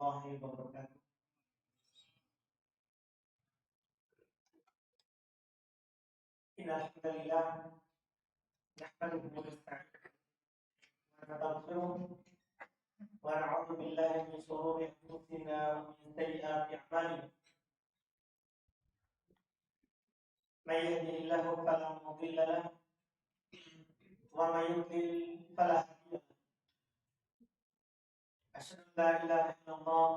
warahmatullahi wabarakatuh. Innal hamdalillah nahmaduhu wa nasta'inuhu wa nastaghfiruh wa na'udzu billahi min shururi anfusina wa min sayyiati a'malina. May yahdihillahu fala mudilla lahu wa may yudlil fala hadiya lahu. Asyhadu an la ilaha illallah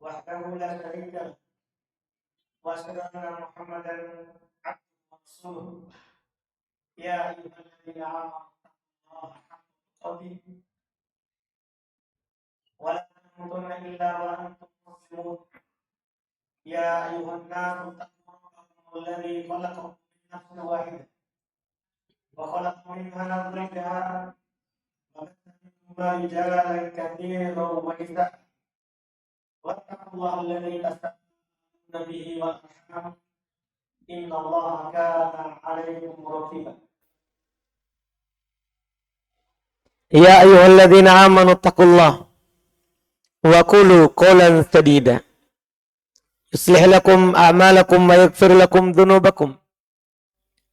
wahdahu la syarika lahu wa asyhadu anna Muhammadan abduhu wa rasuluh. Ya ayyuhalladzina amanu taqullaha haqqa tuqatih wa la tamutunna illa wa antum muslimun. Ya ayyuhan nasu taqu rabbakum alladzi khalaqakum min nafsin wahidah wa khalaqa minha zawjaha wa batha minhuma rijalan katsiran wa nisaa wattaqullaha alladzi tasaaluna bihi wal arham innallaha kana 'alaykum raqiba. Ya ayyuhalladzina amanu taqullaha wa qulu qawlan sadida yuslih lakum a'malakum wa yaghfir lakum dhunubakum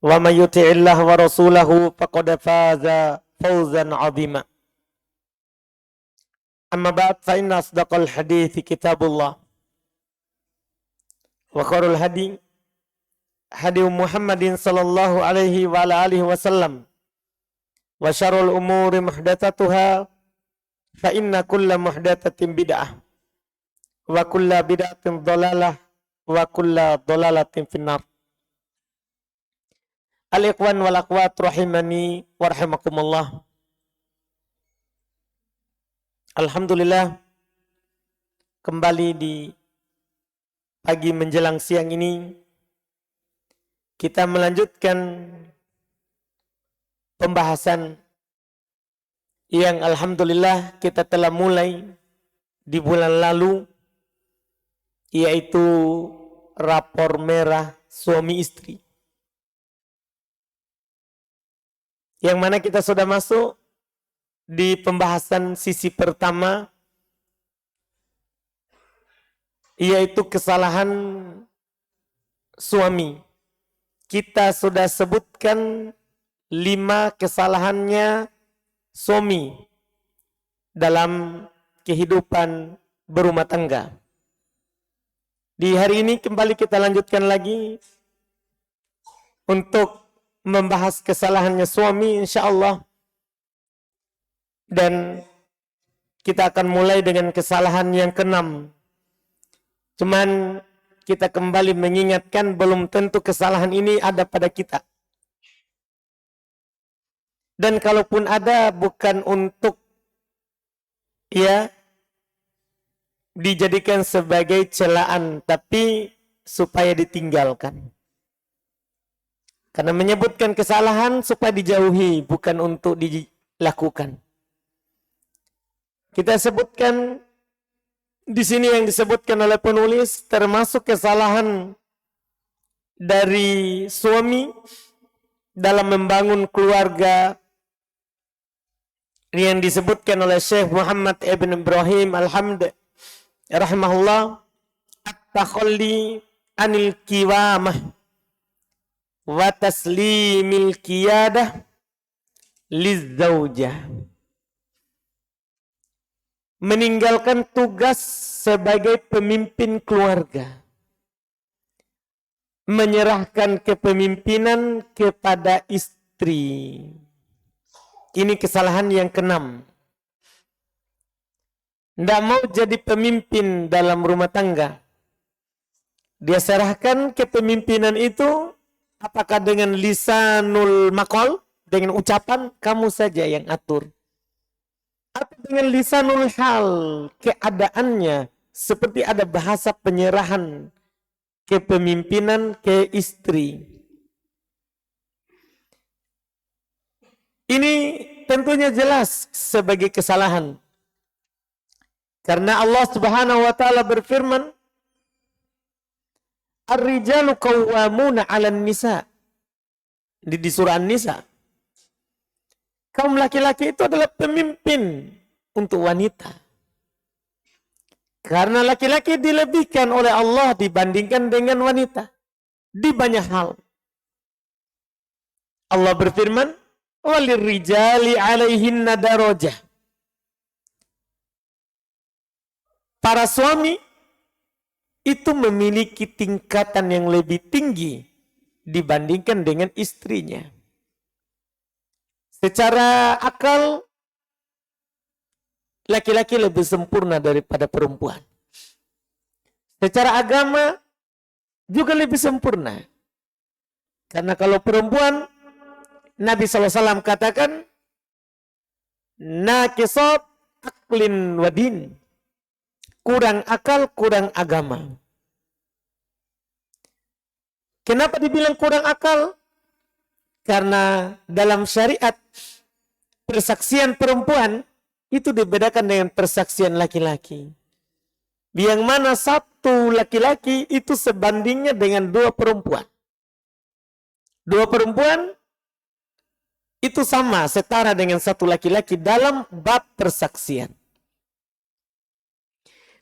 wa may yuti'illah wa rasulahu faqad faza fawzan 'azima. Amma ba'd, fa inna asdaqal hadithi kitabullah wa khairul hadi Muhammadin sallallahu alaihi wa ala alihi wasallam wa syarrul umuri muhdatsatuha fa inna kulla muhdatsatin bid'ah wa kulla bid'atin dhalalah wa kulla dhalalatin finnar. Al-ikhwan wal akhwat rahimani wa rahimakumullah. Alhamdulillah, kembali di pagi menjelang siang ini kita melanjutkan pembahasan yang alhamdulillah kita telah mulai di bulan lalu, yaitu rapor merah suami istri. Yang mana kita sudah masuk di pembahasan sisi pertama, yaitu kesalahan suami. Kita sudah sebutkan 5 kesalahannya suami dalam kehidupan berumah tangga. Di hari ini kembali kita lanjutkan lagi untuk membahas kesalahannya suami insyaallah. Dan kita akan mulai dengan kesalahan yang ke-6. Cuman kita kembali mengingatkan belum tentu kesalahan ini ada pada kita. Dan kalaupun ada bukan untuk dijadikan sebagai celaan, tapi supaya ditinggalkan. Karena menyebutkan kesalahan supaya dijauhi, bukan untuk dilakukan. Kita sebutkan di sini yang disebutkan oleh penulis termasuk kesalahan dari suami dalam membangun keluarga yang disebutkan oleh Syekh Muhammad ibn Ibrahim Al-Hamd rahimahullah, at-takhalli anil kiwamah wa taslimil qiyadah lizzawjah. Meninggalkan tugas sebagai pemimpin keluarga, menyerahkan kepemimpinan kepada istri. Ini kesalahan yang ke-6. Tidak mau jadi pemimpin dalam rumah tangga. Dia serahkan kepemimpinan itu apakah dengan lisanul maqal, dengan ucapan kamu saja yang atur, atau dengan lisanul hal, keadaannya seperti ada bahasa penyerahan kepemimpinan ke istri. Ini tentunya jelas sebagai kesalahan. Karena Allah Subhanahu wa taala berfirman, Ar-rijalu qawwamuna 'alan nisa. Di surah An-Nisa. Kaum laki-laki itu adalah pemimpin untuk wanita. Karena laki-laki dilebihkan oleh Allah dibandingkan dengan wanita. Di banyak hal. Allah berfirman, وَلِلْرِجَالِ عَلَيْهِنَّ دَرَجَةٌ. Para suami itu memiliki tingkatan yang lebih tinggi dibandingkan dengan istrinya. Secara akal, laki-laki lebih sempurna daripada perempuan. Secara agama juga lebih sempurna. Karena kalau perempuan, Nabi SAW katakan, nakisat aklin wadin. Kurang akal, kurang agama. Kenapa dibilang kurang akal? Karena dalam syariat, persaksian perempuan itu dibedakan dengan persaksian laki-laki. Yang mana satu laki-laki itu sebandingnya dengan 2 perempuan. 2 perempuan itu sama, setara dengan 1 laki-laki dalam bab persaksian.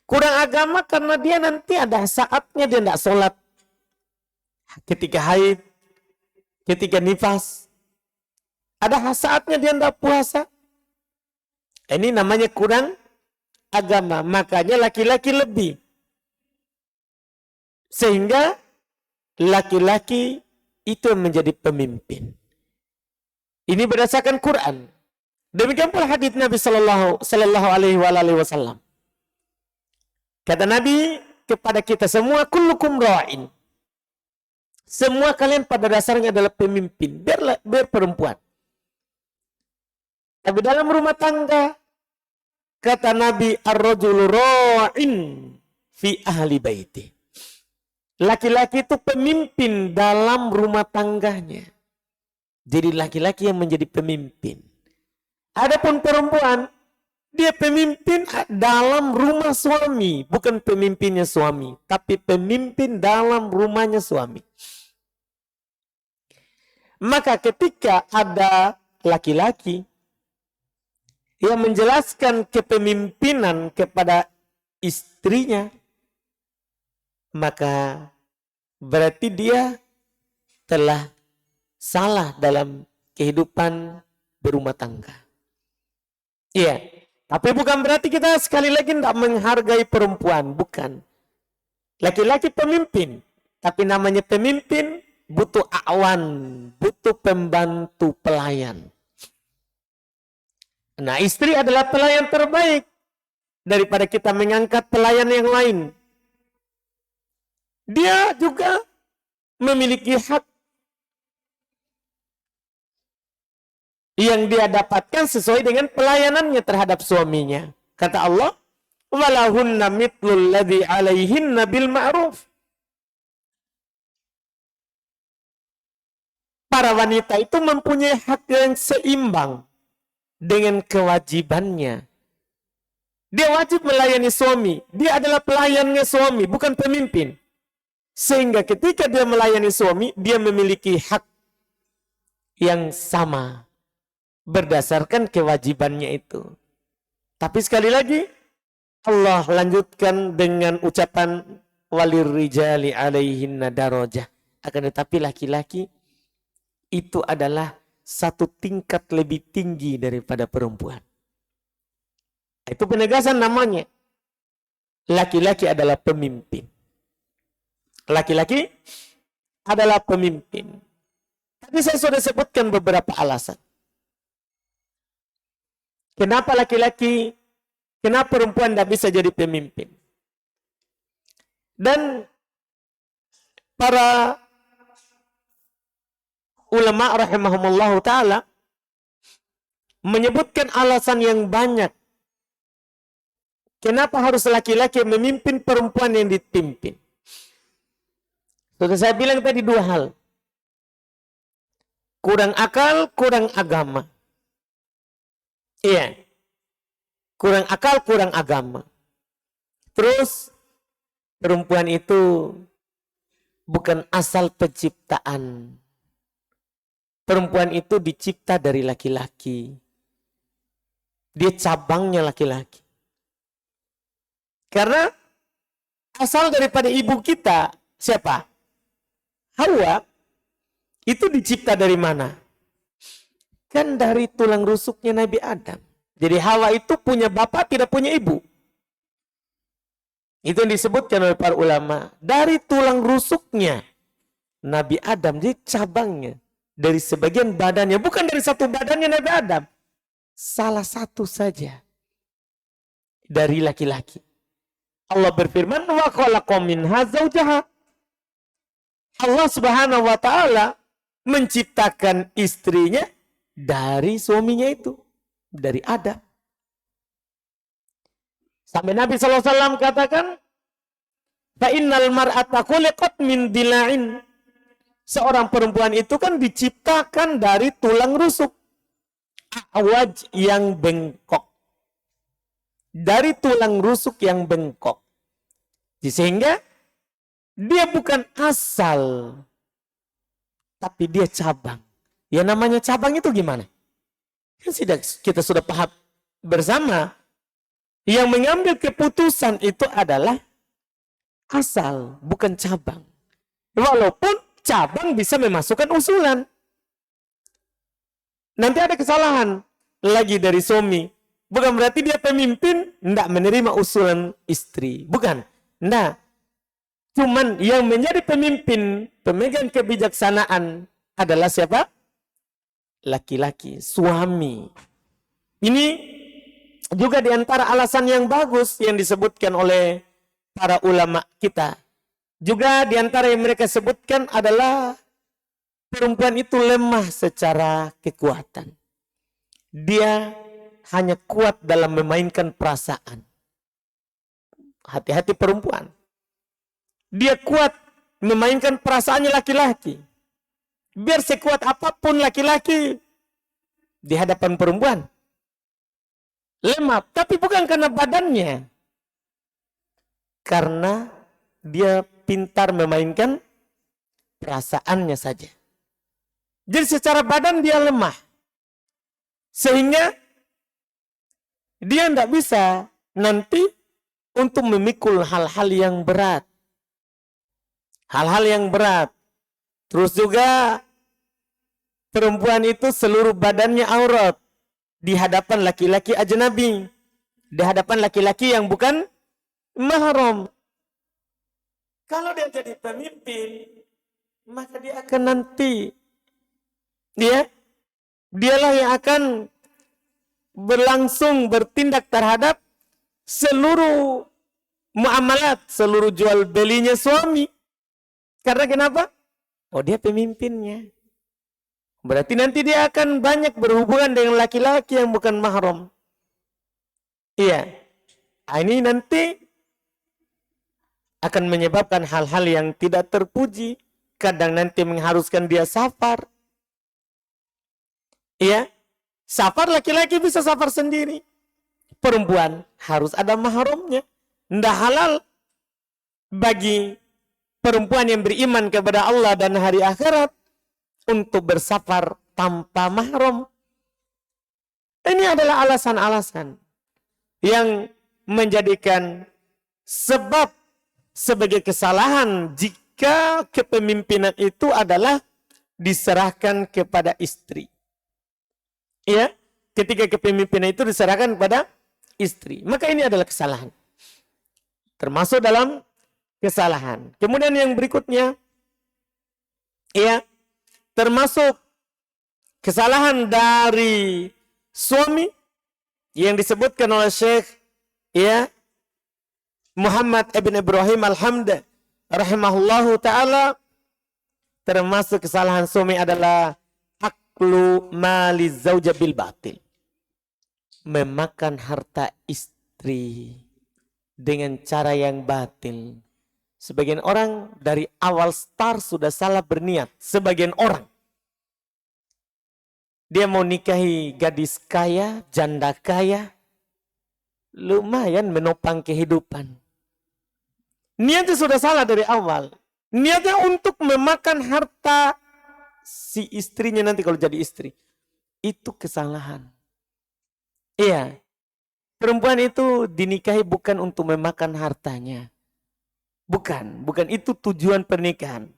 Kurang agama karena dia nanti ada saatnya dia tidak sholat. Ketika haid, ketika nifas. Ada saatnya dia tidak puasa. Ini namanya kurang agama. Makanya laki-laki lebih. Sehingga laki-laki itu menjadi pemimpin. Ini berdasarkan Quran. Demikian pula hadits Nabi sallallahu alaihi wasallam. Kata Nabi kepada kita semua, kullukum ra'in. Semua kalian pada dasarnya adalah pemimpin. Biar perempuan. Tapi dalam rumah tangga, kata Nabi, ar-rajulu ra'in fi ahli baiti. Laki-laki itu pemimpin dalam rumah tangganya. Jadi laki-laki yang menjadi pemimpin. Adapun perempuan, dia pemimpin dalam rumah suami. Bukan pemimpinnya suami. Tapi pemimpin dalam rumahnya suami. Maka ketika ada laki-laki yang menjelaskan kepemimpinan kepada istrinya, maka berarti dia telah salah dalam kehidupan berumah tangga. Iya. Tapi bukan berarti kita sekali lagi tidak menghargai perempuan. Bukan. Laki-laki pemimpin. Tapi namanya pemimpin butuh awan. Butuh pembantu pelayan. Nah, istri adalah pelayan terbaik. Daripada kita mengangkat pelayan yang lain. Dia juga memiliki hak yang dia dapatkan sesuai dengan pelayanannya terhadap suaminya. Kata Allah, walahunna mitlul ladzi 'alaihinna bil ma'ruf. Para wanita itu mempunyai hak yang seimbang dengan kewajibannya. Dia wajib melayani suami. Dia adalah pelayannya suami, bukan pemimpin. Sehingga ketika dia melayani suami, dia memiliki hak yang sama. Berdasarkan kewajibannya itu. Tapi sekali lagi Allah lanjutkan dengan ucapan walirrijali alaihinna darajah. Akan tetapi laki-laki itu adalah satu tingkat lebih tinggi daripada perempuan. Itu penegasan namanya. Laki-laki adalah pemimpin. Laki-laki adalah pemimpin. Tapi saya sudah sebutkan beberapa alasan. Kenapa laki-laki, kenapa perempuan tidak bisa jadi pemimpin? Dan para ulama rahimahumullah ta'ala menyebutkan alasan yang banyak. Kenapa harus laki-laki memimpin perempuan yang dipimpin? Sudah saya bilang tadi 2 hal. Kurang akal, kurang agama. Iya. Kurang akal, kurang agama. Terus, perempuan itu bukan asal penciptaan. Perempuan itu dicipta dari laki-laki. Dia cabangnya laki-laki. Karena asal daripada ibu kita, siapa? Hawa, itu dicipta dari mana? Kan dari tulang rusuknya Nabi Adam. Jadi Hawa itu punya bapak, tidak punya ibu. Itu yang disebutkan oleh para ulama. Dari tulang rusuknya Nabi Adam, jadi cabangnya. Dari sebagian badannya, bukan dari satu badannya Nabi Adam. Salah satu saja. Dari laki-laki. Allah berfirman, wa khalaqa minha zawjaha. Allah Subhanahu wa taala menciptakan istrinya dari suaminya itu, dari Adam. Sampai Nabi SAW katakan, fa innal mar'ata khuliqat min dila'in. Seorang perempuan itu kan diciptakan dari tulang rusuk. Awaj yang bengkok. Dari tulang rusuk yang bengkok. Sehingga dia bukan asal, tapi dia cabang. Ya namanya cabang itu gimana? Kan kita sudah paham bersama. Yang mengambil keputusan itu adalah asal, bukan cabang. Walaupun cabang bisa memasukkan usulan. Nanti ada kesalahan lagi dari suami. Bukan berarti dia pemimpin, tidak menerima usulan istri. Bukan. Nah, cuman yang menjadi pemimpin, pemegang kebijaksanaan adalah siapa? Laki-laki, suami. Ini juga diantara alasan yang bagus yang disebutkan oleh para ulama kita. Juga diantara yang mereka sebutkan adalah perempuan itu lemah secara kekuatan. Dia hanya kuat dalam memainkan perasaan. Hati-hati perempuan. Dia kuat memainkan perasaannya laki-laki. Biar sekuat apapun laki-laki di hadapan perempuan. Lemah, tapi bukan karena badannya. Karena dia pintar memainkan perasaannya saja. Jadi secara badan dia lemah. Sehingga dia tidak bisa nanti untuk memikul hal-hal yang berat. Hal-hal yang berat. Terus juga perempuan itu seluruh badannya aurat. Di hadapan laki-laki ajnabi. Di hadapan laki-laki yang bukan mahram. Kalau dia jadi pemimpin, maka dia akan nanti, dialah yang akan berlangsung bertindak terhadap seluruh muamalat, seluruh jual belinya suami. Karena kenapa? Oh, dia pemimpinnya. Berarti nanti dia akan banyak berhubungan dengan laki-laki yang bukan mahram. Iya. Ini nanti akan menyebabkan hal-hal yang tidak terpuji. Kadang nanti mengharuskan dia safar. Iya. Safar laki-laki bisa safar sendiri. Perempuan harus ada mahramnya. Tidak halal bagi perempuan yang beriman kepada Allah dan hari akhirat untuk bersafar tanpa mahram. Ini adalah alasan-alasan yang menjadikan sebab sebagai kesalahan jika kepemimpinan itu adalah diserahkan kepada istri. Ya, ketika kepemimpinan itu diserahkan kepada istri, maka ini adalah kesalahan. Termasuk dalam kesalahan. Kemudian yang berikutnya, ya, termasuk kesalahan dari suami yang disebutkan oleh Syekh Muhammad ibn Ibrahim Al-Hamd rahimahullahu ta'ala, termasuk kesalahan suami adalah aklu mali zauja bil batil, memakan harta istri dengan cara yang batil. Sebagian orang dari awal start sudah salah berniat. Sebagian orang, dia mau nikahi gadis kaya, janda kaya, lumayan menopang kehidupan. Niatnya sudah salah dari awal. Niatnya untuk memakan harta si istrinya nanti kalau jadi istri. Itu kesalahan. Iya. perempuan itu dinikahi bukan untuk memakan hartanya. Bukan itu tujuan pernikahan.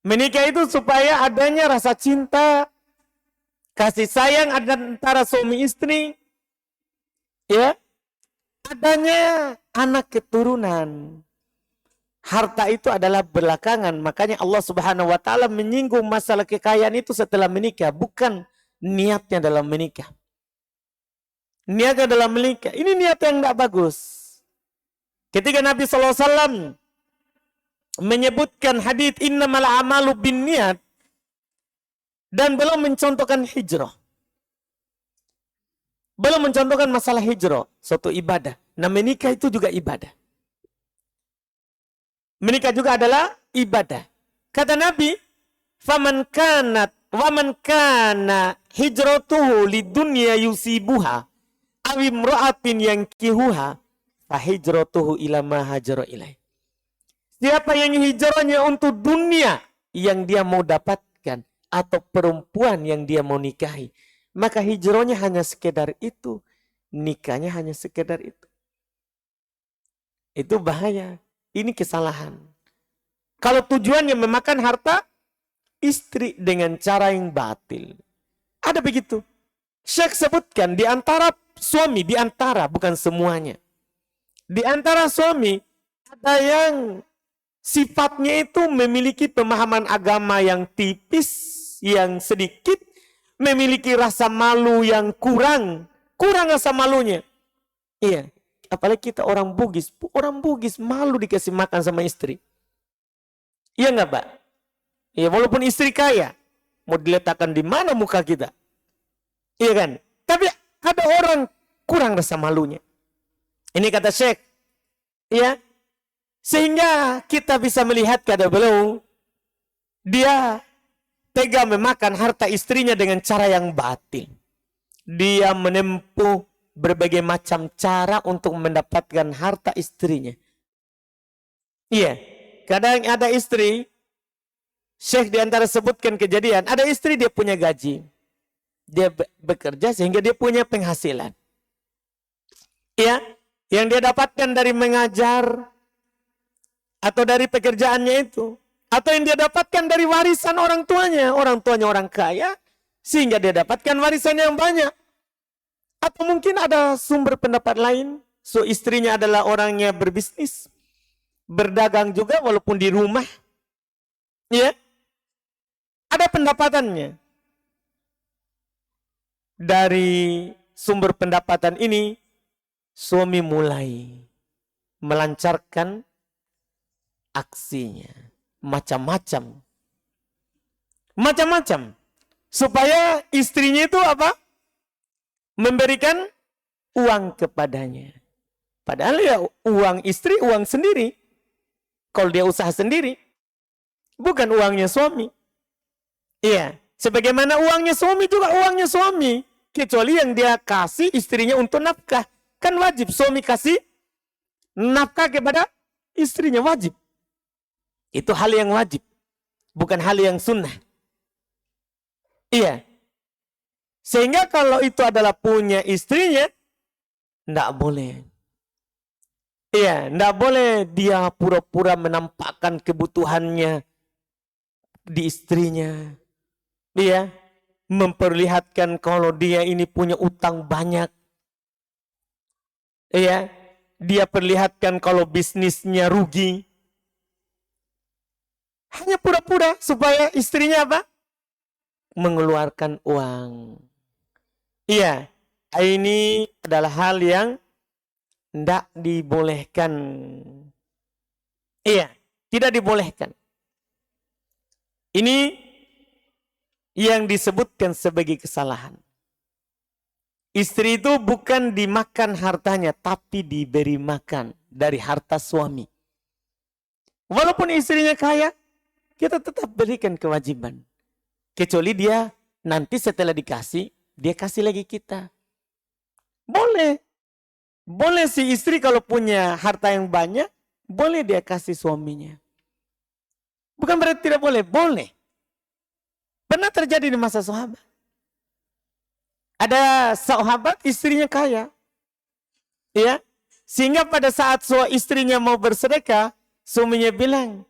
Menikah itu supaya adanya rasa cinta, kasih sayang antara suami istri, ya, adanya anak keturunan. Harta itu adalah belakangan, makanya Allah Subhanahu wa taala menyinggung masalah kekayaan itu setelah menikah, bukan niatnya dalam menikah. Niatnya dalam menikah, ini niat yang tidak bagus. Ketika Nabi SAW menyebutkan hadits innamal a'malu binniyat dan belum mencontohkan hijrah. Belum mencontohkan masalah hijrah, suatu ibadah. Nah, menikah itu juga ibadah. Menikah juga adalah ibadah. Kata Nabi, "Faman kanat wa man kana hijratuhu lidunya yusibuha aw imra'atin yankihuha fa hijratuhu ila ma hajara ilaih." Siapa yang hijrahnya untuk dunia yang dia mau dapatkan atau perempuan yang dia mau nikahi, maka hijrahnya hanya sekedar itu, nikahnya hanya sekedar itu. Itu bahaya. Ini kesalahan. Kalau tujuannya memakan harta istri dengan cara yang batil. Ada begitu. Syekh sebutkan di antara suami, di antara bukan semuanya. Di antara suami ada yang sifatnya itu memiliki pemahaman agama yang tipis, yang sedikit, memiliki rasa malu yang kurang rasa malunya. Iya. Apalagi kita orang Bugis malu dikasih makan sama istri. Iya nggak, Pak? Iya, walaupun istri kaya, mau diletakkan di mana muka kita? Iya kan? Tapi ada orang kurang rasa malunya. Ini kata Syekh. Ya. Sehingga kita bisa melihat kata beliau, dia tega memakan harta istrinya dengan cara yang batil. Dia menempuh berbagai macam cara untuk mendapatkan harta istrinya. Iya, kadang ada istri, Syekh diantara sebutkan kejadian, ada istri dia punya gaji. Dia bekerja sehingga dia punya penghasilan. Iya, yang dia dapatkan dari mengajar, atau dari pekerjaannya itu, atau yang dia dapatkan dari warisan orang tuanya orang kaya, sehingga dia dapatkan warisan yang banyak. Atau mungkin ada sumber pendapat lain. So istrinya adalah orangnya berbisnis. Berdagang juga walaupun di rumah. Ya. Ada pendapatannya. Dari sumber pendapatan ini, suami mulai melancarkan aksinya. Macam-macam. Macam-macam. Supaya istrinya itu apa? Memberikan uang kepadanya. Padahal ya uang istri, uang sendiri. Kalau dia usaha sendiri. Bukan uangnya suami. Iya. Sebagaimana uangnya suami juga uangnya suami. Kecuali yang dia kasih istrinya untuk nafkah. Kan wajib suami kasih nafkah kepada istrinya, wajib. Itu hal yang wajib. Bukan hal yang sunnah. Iya. Sehingga kalau itu adalah punya istrinya, tidak boleh. Iya, tidak boleh dia pura-pura menampakkan kebutuhannya di istrinya. Iya, memperlihatkan kalau dia ini punya utang banyak. Iya, dia perlihatkan kalau bisnisnya rugi. Hanya pura-pura supaya istrinya apa? Mengeluarkan uang. Iya, ini adalah hal yang tidak dibolehkan. Iya, tidak dibolehkan. Ini yang disebutkan sebagai kesalahan. Istri itu bukan dimakan hartanya, tapi diberi makan dari harta suami. Walaupun istrinya kaya, kita tetap berikan kewajiban. Kecuali dia nanti setelah dikasih, dia kasih lagi kita. Boleh. Boleh si istri kalau punya harta yang banyak, boleh dia kasih suaminya. Bukan berarti tidak boleh, boleh. Pernah terjadi di masa sahabat. Ada sahabat istrinya kaya, Ya, sehingga pada saat istrinya mau bersedekah, suaminya bilang,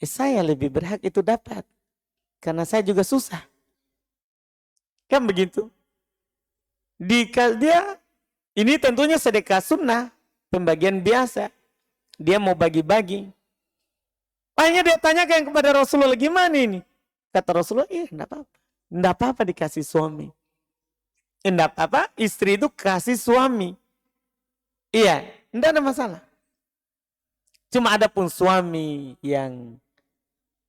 saya lebih berhak itu dapat. Karena saya juga susah. Kan begitu. Dia, ini tentunya sedekah sunnah, pembagian biasa. Dia mau bagi-bagi. Akhirnya dia tanyakan kepada Rasulullah, gimana ini? Kata Rasulullah, enggak apa-apa. Enggak apa-apa dikasih suami. Enggak apa-apa, istri itu kasih suami. Iya, enggak ada masalah. Cuma ada pun suami yang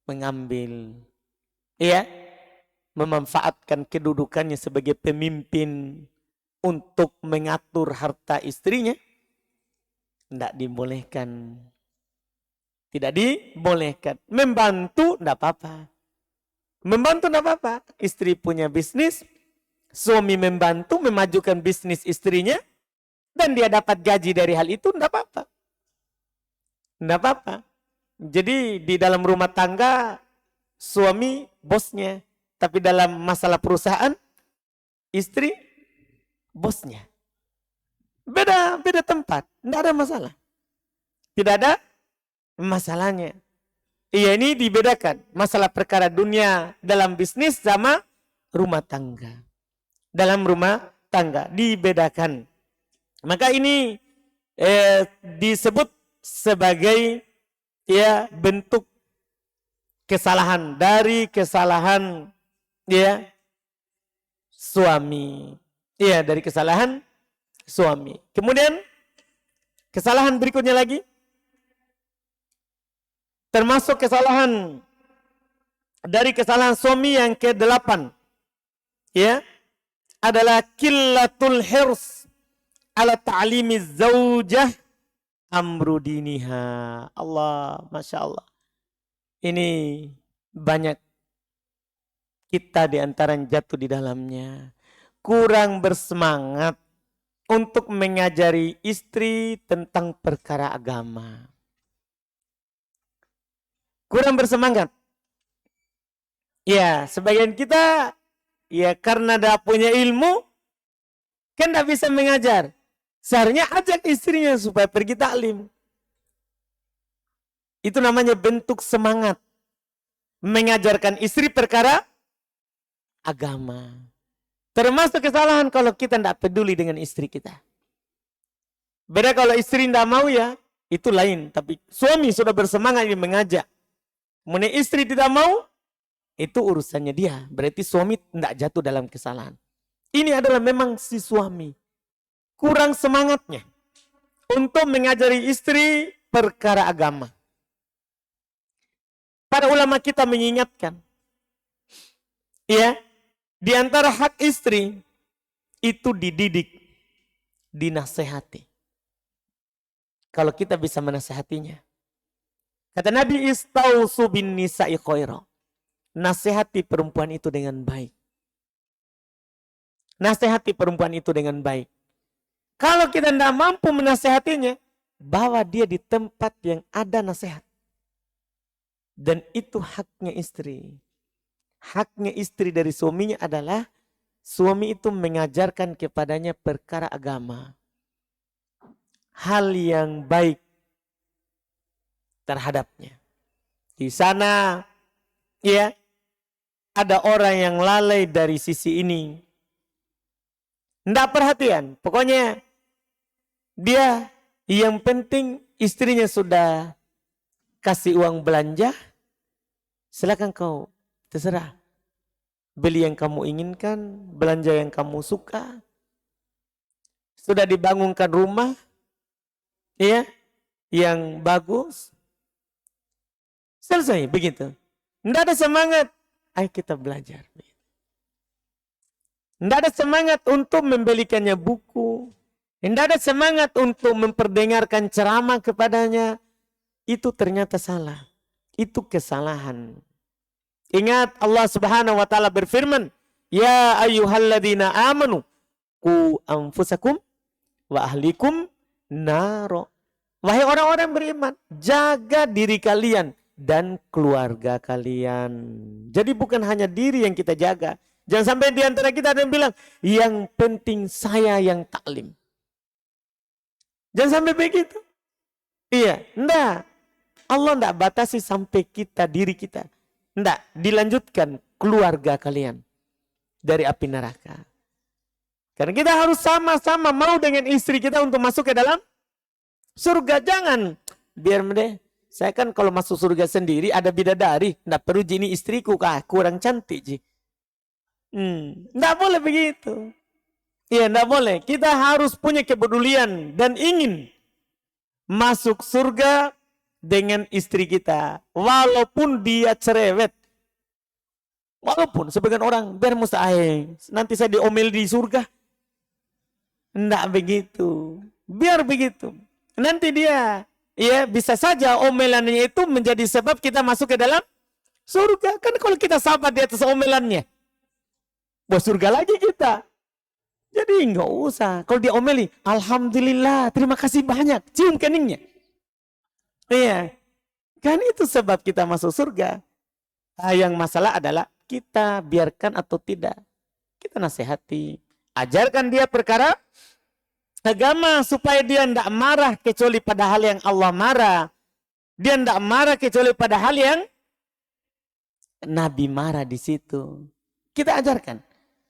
mengambil, iya, memanfaatkan kedudukannya sebagai pemimpin untuk mengatur harta istrinya, enggak dibolehkan. Tidak dibolehkan. Membantu enggak apa-apa. Membantu enggak apa-apa. Istri punya bisnis, suami membantu memajukan bisnis istrinya, dan dia dapat gaji dari hal itu, enggak apa-apa. Enggak apa-apa. Jadi di dalam rumah tangga, suami bosnya. Tapi dalam masalah perusahaan, istri bosnya. Beda tempat. Enggak ada masalah. Tidak ada masalahnya. Iya, ini dibedakan. Masalah perkara dunia dalam bisnis sama rumah tangga. Dalam rumah tangga dibedakan. Maka ini disebut sebagai ya bentuk kesalahan dari kesalahan ya suami. Iya, dari kesalahan suami. Kemudian kesalahan berikutnya lagi, termasuk kesalahan dari kesalahan suami yang ke-8 ya adalah qillatul hirs ala ta'limi zaujah amru diniha. Allah, Masya Allah. Ini banyak kita di antara yang jatuh di dalamnya. Kurang bersemangat untuk mengajari istri tentang perkara agama. Kurang bersemangat. Ya, sebagian kita ya karena tidak punya ilmu, kan tidak bisa mengajar. Seharusnya ajak istrinya supaya pergi taklim. Itu namanya bentuk semangat. Mengajarkan istri perkara agama. Termasuk kesalahan kalau kita tidak peduli dengan istri kita. Beda kalau istri tidak mau ya, itu lain. Tapi suami sudah bersemangat ingin mengajak. Kemudian istri tidak mau, itu urusannya dia. Berarti suami tidak jatuh dalam kesalahan. Ini adalah memang si suami. Kurang semangatnya untuk mengajari istri perkara agama. Para ulama kita mengingatkan, ya, di antara hak istri itu dididik, dinasehati. Kalau kita bisa menasehatinya. Kata Nabi, istausu bin nisa'i khaira. Nasihati perempuan itu dengan baik. Nasihati perempuan itu dengan baik. Kalau kita tidak mampu menasehatinya, bawa dia di tempat yang ada nasihat. Dan itu haknya istri. Haknya istri dari suaminya adalah suami itu mengajarkan kepadanya perkara agama. Hal yang baik terhadapnya. Di sana ya ada orang yang lalai dari sisi ini. Tidak perhatian. Pokoknya dia yang penting istrinya sudah kasih uang belanja, silakan kau terserah. Beli yang kamu inginkan, belanja yang kamu suka. Sudah dibangunkan rumah, ya, yang bagus. Selesai begitu. Tidak ada semangat. Ayo kita belajar. Tidak ada semangat untuk membelikannya buku. Tidak ada semangat untuk memperdengarkan ceramah kepadanya. Itu ternyata salah. Itu kesalahan. Ingat Allah Subhanahu wa taala berfirman, "Ya ayyuhalladzina amanu qu anfusakum wa ahlikum naro." Wahai orang-orang beriman, jaga diri kalian dan keluarga kalian. Jadi bukan hanya diri yang kita jaga. Jangan sampai di antara kita ada yang bilang, yang penting saya yang taklim. Jangan sampai begitu. Iya, enggak. Allah enggak batasi sampai kita, diri kita. Enggak, dilanjutkan keluarga kalian dari api neraka. Karena kita harus sama-sama mau dengan istri kita untuk masuk ke dalam surga. Jangan, biar deh. Saya kan kalau masuk surga sendiri ada bidadari. Enggak perlu ini istriku kah, kurang cantik ji. Enggak boleh begitu. Iya, enggak boleh. Kita harus punya kepedulian dan ingin masuk surga dengan istri kita. Walaupun dia cerewet. Walaupun sebagian orang, biar mustahil. Nanti saya diomel di surga. Enggak begitu. Biar begitu. Nanti dia, ya bisa saja omelannya itu menjadi sebab kita masuk ke dalam surga. Kan kalau kita sabar di atas omelannya. Wah surga lagi kita. Jadi enggak usah. Kalau diomeli, alhamdulillah, terima kasih banyak. Cium keningnya. Iya. Kan itu sebab kita masuk surga. Nah, yang masalah adalah kita biarkan atau tidak. Kita nasihati. Ajarkan dia perkara agama supaya dia tidak marah kecuali pada hal yang Allah marah. Dia tidak marah kecuali pada hal yang Nabi marah di situ. Kita ajarkan.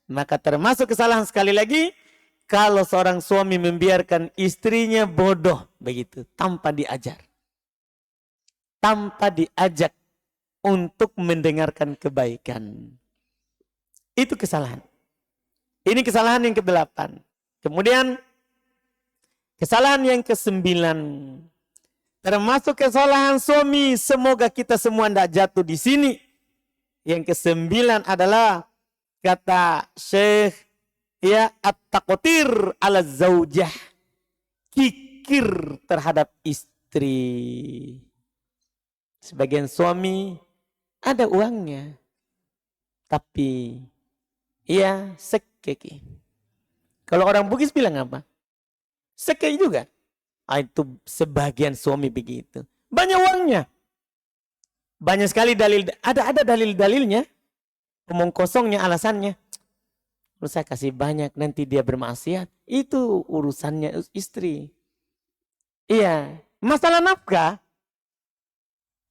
Maka termasuk kesalahan sekali lagi kalau seorang suami membiarkan istrinya bodoh begitu tanpa diajar. Tanpa diajak untuk mendengarkan kebaikan. Itu kesalahan. Ini kesalahan yang ke-8. Kemudian kesalahan yang ke-9. Termasuk kesalahan suami, semoga kita semua tidak jatuh di sini. Yang ke-9 adalah kata Syekh ya at-taqtir ala zaujah, kikir terhadap istri. Sebagian suami ada uangnya, tapi ya sekeki. Kalau orang Bugis bilang apa? Sekeki juga. Itu sebagian suami begitu. Banyak uangnya. Banyak sekali dalil. Ada dalil-dalilnya. Omong kosongnya alasannya. Terus saya kasih banyak nanti dia bermaksiat. Itu urusannya istri. Iya. Masalah nafkah.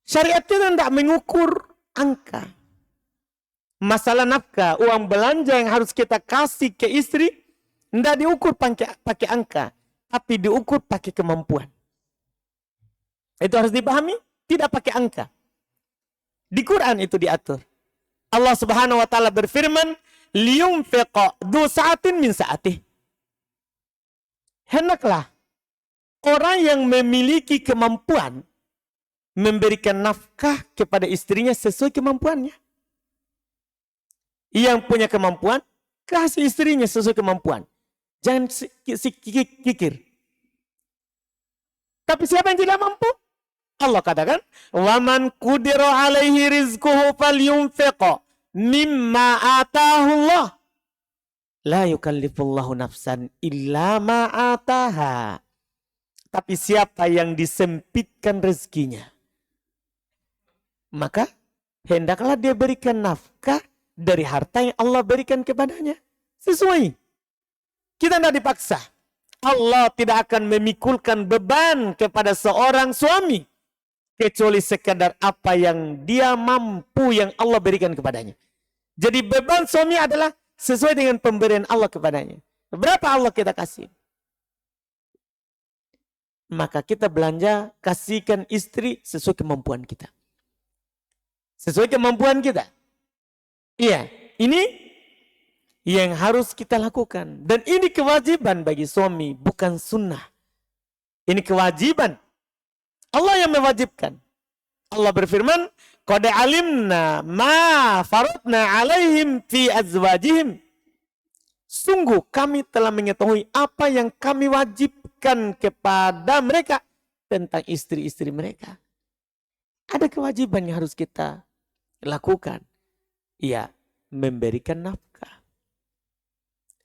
Syariat kita tidak mengukur angka. Masalah nafkah, uang belanja yang harus kita kasih ke istri, tidak diukur pakai angka, tapi diukur pakai kemampuan. Itu harus dipahami, tidak pakai angka. Di Quran itu diatur. Allah Subhanahu wa taala berfirman, liyunfiq du sa'atin min sa'atih. Hendaklah orang yang memiliki kemampuan memberikan nafkah kepada istrinya sesuai kemampuannya. Yang punya kemampuan, kasih istrinya sesuai kemampuan. Jangan kikir. Tapi siapa yang tidak mampu? Allah katakan, "Waman qudira 'alaihi rizquhu falyunfiq mimma ataahu Allah." La yukallifullahu nafsan illa ma ataha. Tapi siapa yang disempitkan rezekinya, maka hendaklah dia berikan nafkah dari harta yang Allah berikan kepadanya. Sesuai. Kita tidak dipaksa. Allah tidak akan memikulkan beban kepada seorang suami. Kecuali sekadar apa yang dia mampu yang Allah berikan kepadanya. Jadi beban suami adalah sesuai dengan pemberian Allah kepadanya. Berapa Allah kita kasih? Maka kita belanja, kasihkan istri sesuai kemampuan kita. Sesuai kemampuan kita. Iya, ini yang harus kita lakukan. Dan ini kewajiban bagi suami, bukan sunnah. Ini kewajiban. Allah yang mewajibkan. Allah berfirman, qad alimna ma faradna alaihim fi azwajihim. Sungguh kami telah mengetahui apa yang kami wajibkan kepada mereka tentang istri-istri mereka. Ada kewajiban yang harus kita lakukan. Ya, memberikan nafkah.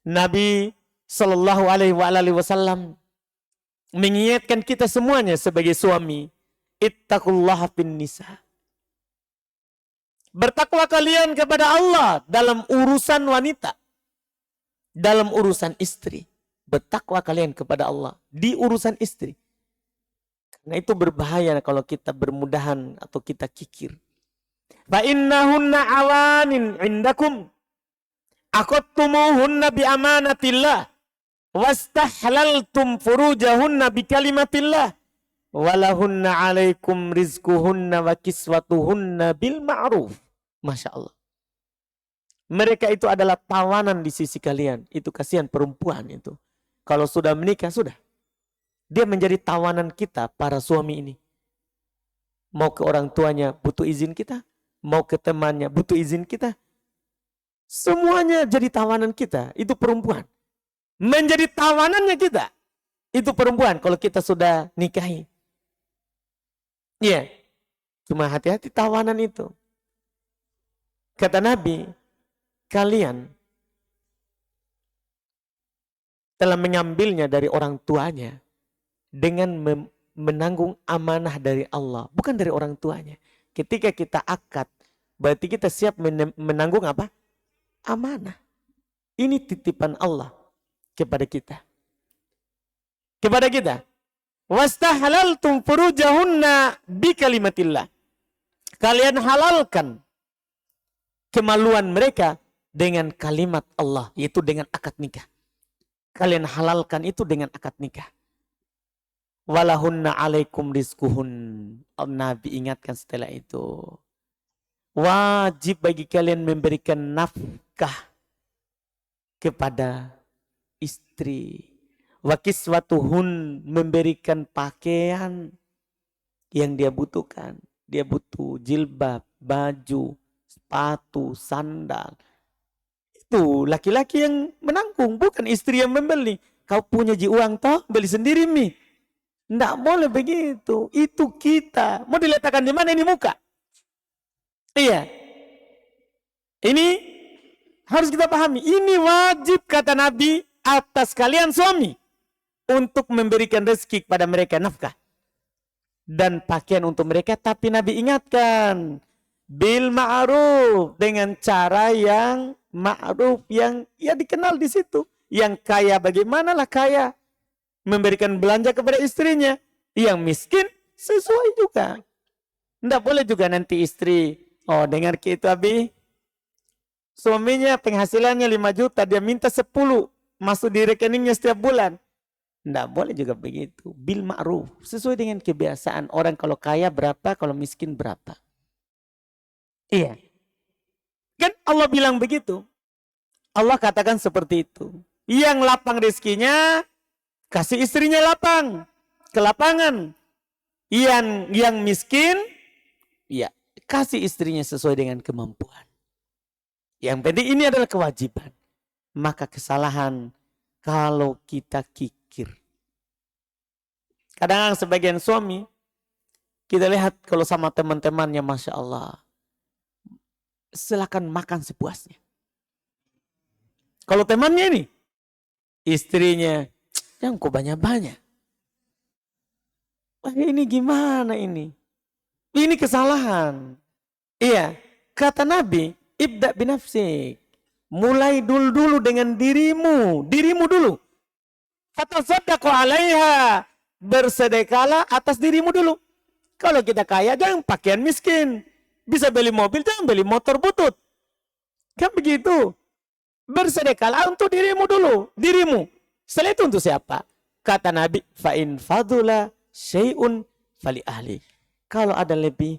Nabi Shallallahu Alaihi Wasallam mengingatkan kita semuanya sebagai suami, ittaqullaha fin nisa. Bertakwa kalian kepada Allah dalam urusan wanita, dalam urusan istri. Bertakwa kalian kepada Allah di urusan istri. Karena itu berbahaya kalau kita bermudahan atau kita kikir. Fa innahunna awanin indakum aqattumuhunna bi amanatillah wastahlaltum furujahunna bi kalimatillah walahunna alaikum rizquhunna wa kiswatuhunna bil ma'ruf. Masya Allah. Mereka itu adalah tawanan di sisi kalian. Itu kasihan perempuan itu. Kalau sudah menikah, sudah. Dia menjadi tawanan kita, para suami ini. Mau ke orang tuanya, butuh izin kita. Mau ke temannya, butuh izin kita. Semuanya jadi tawanan kita. Itu perempuan. Menjadi tawanannya kita. Itu perempuan kalau kita sudah nikahi. Iya. Cuma hati-hati tawanan itu. Kata Nabi, kalian telah mengambilnya dari orang tuanya dengan menanggung amanah dari Allah, bukan dari orang tuanya. Ketika kita akad, berarti kita siap menanggung apa? Amanah. Ini titipan Allah kepada kita. Kepada kita. Wastahlaltum furujahunna bi kalimatillah. Kalian halalkan kemaluan mereka dengan kalimat Allah, yaitu dengan akad nikah. Kalian halalkan itu dengan akad nikah. Walahunna alaikum rizquhun. Nabi ingatkan setelah itu. Wajib bagi kalian memberikan nafkah kepada istri. Wa kiswatuhun, memberikan pakaian yang dia butuhkan. Dia butuh jilbab, baju, sepatu, sandal. Itu laki-laki yang menanggung, bukan istri yang membeli. Kau punya uang toh, beli sendiri mi. Tidak boleh begitu. Itu kita. Mau diletakkan di mana ini muka? Iya. Ini harus kita pahami. Ini wajib kata Nabi atas kalian suami. Untuk memberikan rezeki kepada mereka nafkah. Dan pakaian untuk mereka. Tapi Nabi ingatkan. Bil ma'ruf. Dengan cara yang ma'ruf, yang ya dikenal di situ. Yang kaya bagaimanalah kaya memberikan belanja kepada istrinya. Yang miskin sesuai juga. Tidak boleh juga nanti istri, oh dengar gitu Abi, suaminya penghasilannya 5 juta, dia minta 10 masuk di rekeningnya setiap bulan. Tidak boleh juga begitu. Bil ma'ruf, sesuai dengan kebiasaan. Orang kalau kaya berapa, kalau miskin berapa. Iya. Kan Allah bilang begitu. Allah katakan seperti itu. Yang lapang rezekinya, kasih istrinya lapang. Kelapangan. Yang miskin, ya kasih istrinya sesuai dengan kemampuan. Yang penting ini adalah kewajiban. Maka kesalahan kalau kita kikir. Kadang sebagian suami, kita lihat kalau sama teman-temannya, Masya Allah. Silakan makan sepuasnya. Kalau temannya ini, istrinya, yang kok banyak-banyak. Wah, ini gimana ini? Ini kesalahan. Iya, kata Nabi, ibda binafsik. Mulai dulu dengan dirimu. Dirimu dulu. Fatasaddaqu alaiha. Bersedekahlah atas dirimu dulu. Kalau kita kaya, jangan pakaian miskin. Bisa beli mobil, jangan beli motor butut. Kan begitu. Bersedekahlah untuk dirimu dulu. Dirimu. Setelah itu untuk siapa? Kata Nabi, fa'in fadula syai'un fali ahli. Kalau ada lebih,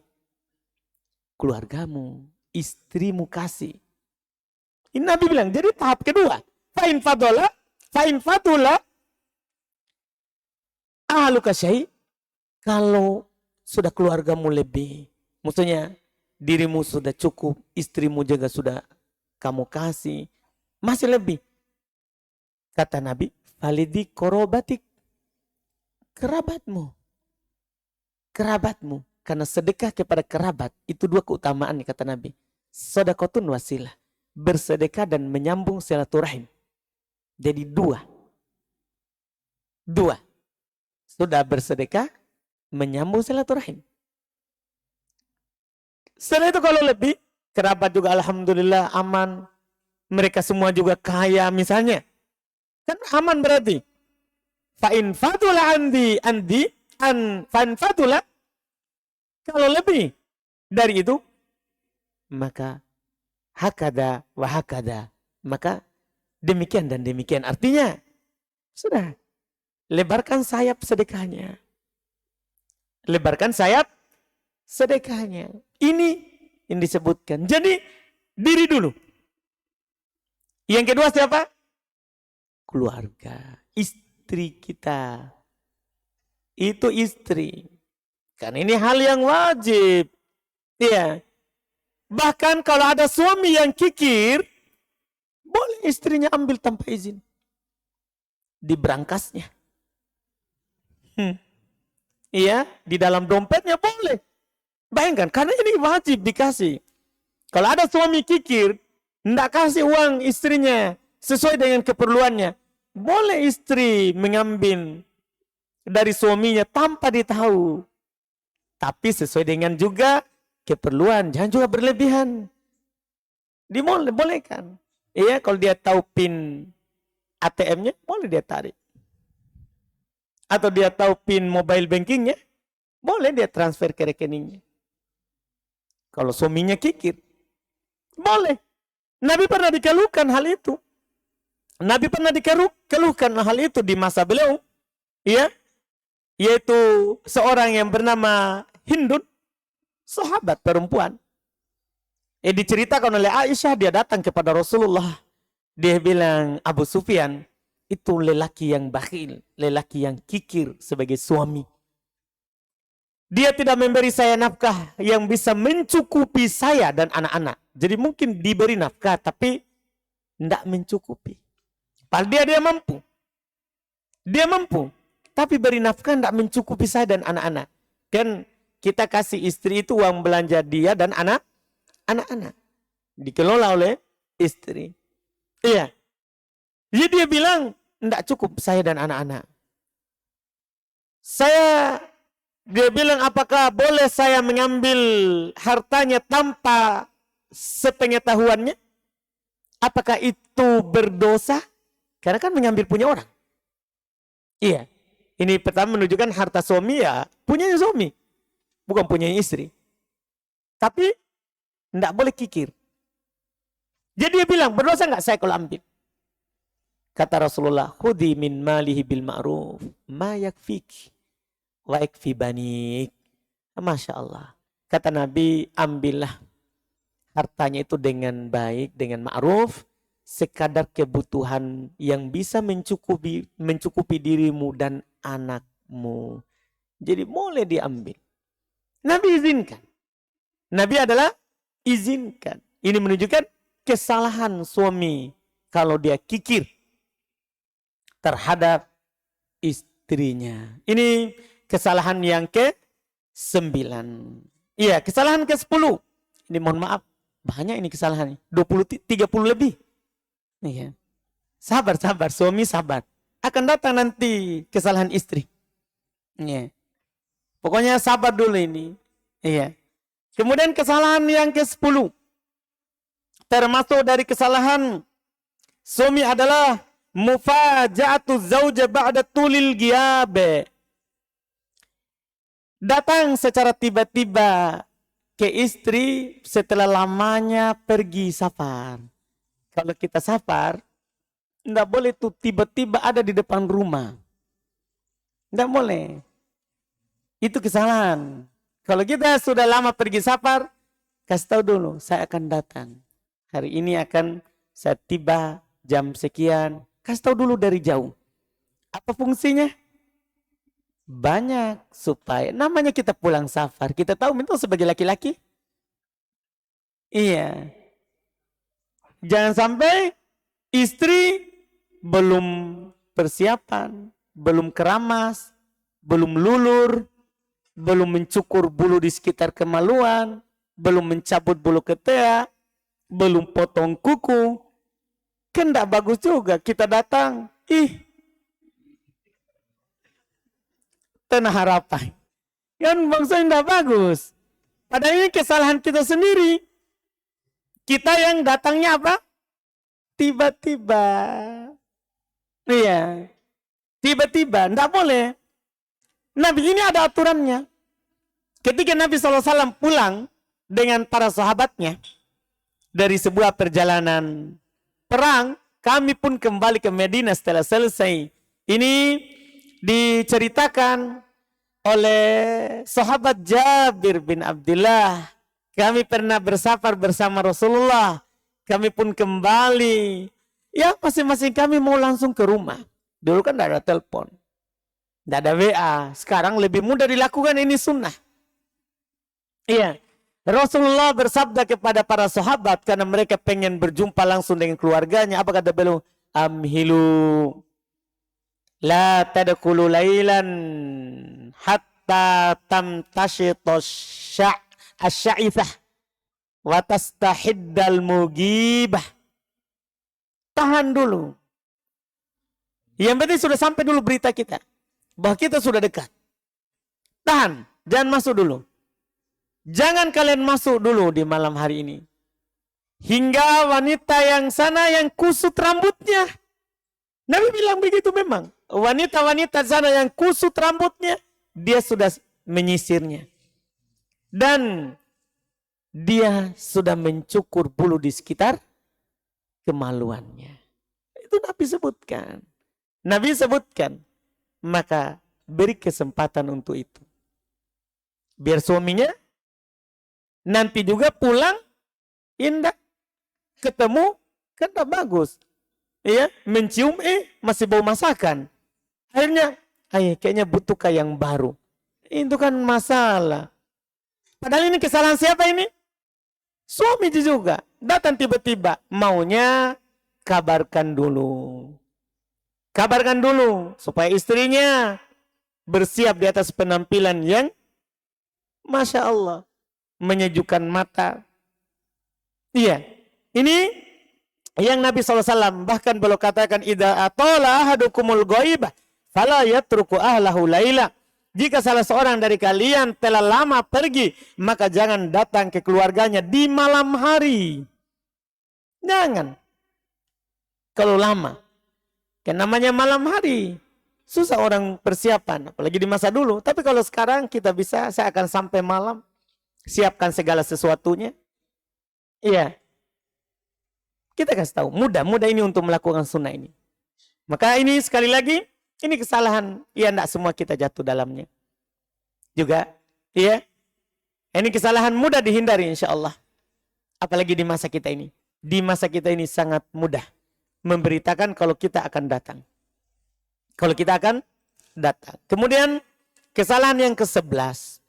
keluargamu, istrimu kasih. Ini Nabi bilang, jadi tahap kedua. Fa'in fadula ahluka syai'. Kalau sudah keluargamu lebih, maksudnya dirimu sudah cukup, istrimu juga sudah kamu kasih, masih lebih. Kata Nabi, falidi korobatik, kerabatmu. Kerabatmu. Karena sedekah kepada kerabat, itu 2 keutamaan kata Nabi. Sedekatun wasilah. Bersedekah dan menyambung silaturahim. Jadi 2. Sudah bersedekah, menyambung silaturahim. Setelah itu kalau lebih, kerabat juga alhamdulillah aman. Mereka semua juga kaya misalnya. Kan aman berarti. Fa'in fatula fa'in fatula. Kalau lebih dari itu, maka hakada wa hakada. Maka demikian dan demikian. Artinya, sudah. Lebarkan sayap sedekahnya. Lebarkan sayap sedekahnya. Ini yang disebutkan. Jadi, diri dulu. Yang kedua siapa? Keluarga. Istri kita. Itu istri. Karena ini hal yang wajib. Iya. Bahkan kalau ada suami yang kikir, boleh istrinya ambil tanpa izin. Diberangkasnya. Iya, di dalam dompetnya boleh. Bayangkan, karena ini wajib dikasih. Kalau ada suami kikir, tidak kasih uang istrinya sesuai dengan keperluannya, boleh istri mengambil dari suaminya tanpa ditahu. Tapi sesuai dengan juga keperluan, jangan juga berlebihan. Bolehkan. Iya, kalau dia tahu PIN ATM-nya, boleh dia tarik. Atau dia tahu PIN mobile bankingnya, boleh dia transfer ke rekeningnya. Kalau suaminya kikir, boleh. Nabi pernah dikeluhkan hal itu. Nabi pernah dikeluhkan hal itu di masa beliau. Ya, yaitu seorang yang bernama Hindun, sahabat perempuan. Diceritakan oleh Aisyah, dia datang kepada Rasulullah. Dia bilang, Abu Sufyan itu lelaki yang bakhil, lelaki yang kikir sebagai suami. Dia tidak memberi saya nafkah yang bisa mencukupi saya dan anak-anak. Jadi mungkin diberi nafkah tapi tidak mencukupi. Padahal dia mampu. Dia mampu. Tapi beri nafkah tidak mencukupi saya dan anak-anak. Kan kita kasih istri itu uang belanja dia dan anak-anak. Dikelola oleh istri. Iya. Jadi dia bilang, tidak cukup saya dan anak-anak. Dia bilang, apakah boleh saya mengambil hartanya tanpa sepengetahuannya? Apakah itu berdosa? Karena kan mengambil punya orang. Iya. Ini pertama menunjukkan harta suami ya punyanya suami. Bukan punyanya istri. Tapi tidak boleh kikir. Jadi dia bilang, berdosa nggak saya kalau ambil? Kata Rasulullah, khudhi min malihi bil ma'ruf ma yakfik wa yakfi banik. Masya Allah. Kata Nabi, ambillah hartanya itu dengan baik, dengan ma'ruf, sekadar kebutuhan yang bisa mencukupi dirimu dan anakmu. Jadi boleh diambil. Nabi izinkan. Nabi adalah izinkan. Ini menunjukkan kesalahan suami kalau dia kikir terhadap istrinya. Ini kesalahan yang ke-9. Iya, kesalahan ke-10. Ini mohon maaf, banyak ini kesalahan. 30 lebih. Iya. Sabar, suami sabar. Akan datang nanti kesalahan istri. Iya. Pokoknya sabar dulu ini. Iya. Kemudian kesalahan yang ke-10. Termasuk dari kesalahan suami adalah mufaja'atu zauja ba'da tulil giyabe. Datang secara tiba-tiba ke istri setelah lamanya pergi safar. Kalau kita safar, tidak boleh tuh tiba-tiba ada di depan rumah. Tidak boleh. Itu kesalahan. Kalau kita sudah lama pergi safar, kasih tahu dulu, saya akan datang. Hari ini akan saya tiba jam sekian. Kasih tahu dulu dari jauh. Apa fungsinya? Banyak supaya namanya kita pulang safar. Kita tahu itu sebagai laki-laki. Iya. Jangan sampai istri belum persiapan, belum keramas, belum lulur, belum mencukur bulu di sekitar kemaluan, belum mencabut bulu ketiak, belum potong kuku. Kan tidak bagus juga kita datang. Tanah harapan. Kan maksudnya tidak bagus. Padahal ini kesalahan kita sendiri. Kita yang datangnya apa? Tiba-tiba. Iya. Tiba-tiba, enggak boleh. Nabi ini ada aturannya. Ketika Nabi SAW pulang dengan para sahabatnya dari sebuah perjalanan perang, kami pun kembali ke Madinah setelah selesai. Ini diceritakan oleh sahabat Jabir bin Abdullah. Kami pernah bersafar bersama Rasulullah. Kami pun kembali. Ya, masing-masing kami mau langsung ke rumah. Dulu kan tidak ada telepon. Tidak ada WA. Sekarang lebih mudah dilakukan, ini sunnah. Iya. Rasulullah bersabda kepada para sahabat karena mereka pengen berjumpa langsung dengan keluarganya. Apa kata beliau? Amhilu. La tadkhulu lailan hatta tamtashita asy-sya'ithah wa tastahiddal mugibah. Tahan dulu. Yang penting sudah sampai dulu berita kita. Bahwa kita sudah dekat. Tahan. Jangan masuk dulu. Jangan kalian masuk dulu di malam hari ini. Hingga wanita yang sana yang kusut rambutnya. Nabi bilang begitu memang. Wanita-wanita sana yang kusut rambutnya. Dia sudah menyisirnya. Dan dia sudah mencukur bulu di sekitar kemaluannya. Itu Nabi sebutkan. Nabi sebutkan. Maka beri kesempatan untuk itu. Biar suaminya nanti juga pulang indah. Ketemu kan tak bagus. Ya, mencium masih bau masakan. Akhirnya, kayaknya butuhkah yang baru. Itu kan masalah. Padahal ini kesalahan siapa ini? Suami juga. Datang tiba-tiba. Maunya kabarkan dulu. Kabarkan dulu. Supaya istrinya bersiap di atas penampilan yang Masya Allah. Menyejukkan mata. Iya. Ini yang Nabi SAW bahkan beliau katakan. Idza atala ahadukumul ghaibah fala yatruku ahlahu laila. Jika salah seorang dari kalian telah lama pergi, maka jangan datang ke keluarganya di malam hari. Jangan. Kalau lama. Kan namanya malam hari. Susah orang persiapan. Apalagi di masa dulu. Tapi kalau sekarang kita bisa, saya akan sampai malam. Siapkan segala sesuatunya. Iya. Kita kasih tahu. Mudah ini untuk melakukan sunnah ini. Maka ini sekali lagi. Ini kesalahan. Ya, tidak semua kita jatuh dalamnya. Juga. Iya. Ini kesalahan mudah dihindari insya Allah. Apalagi di masa kita ini. Di masa kita ini sangat mudah. Memberitakan kalau kita akan datang. Kalau kita akan datang. Kemudian kesalahan yang ke-11.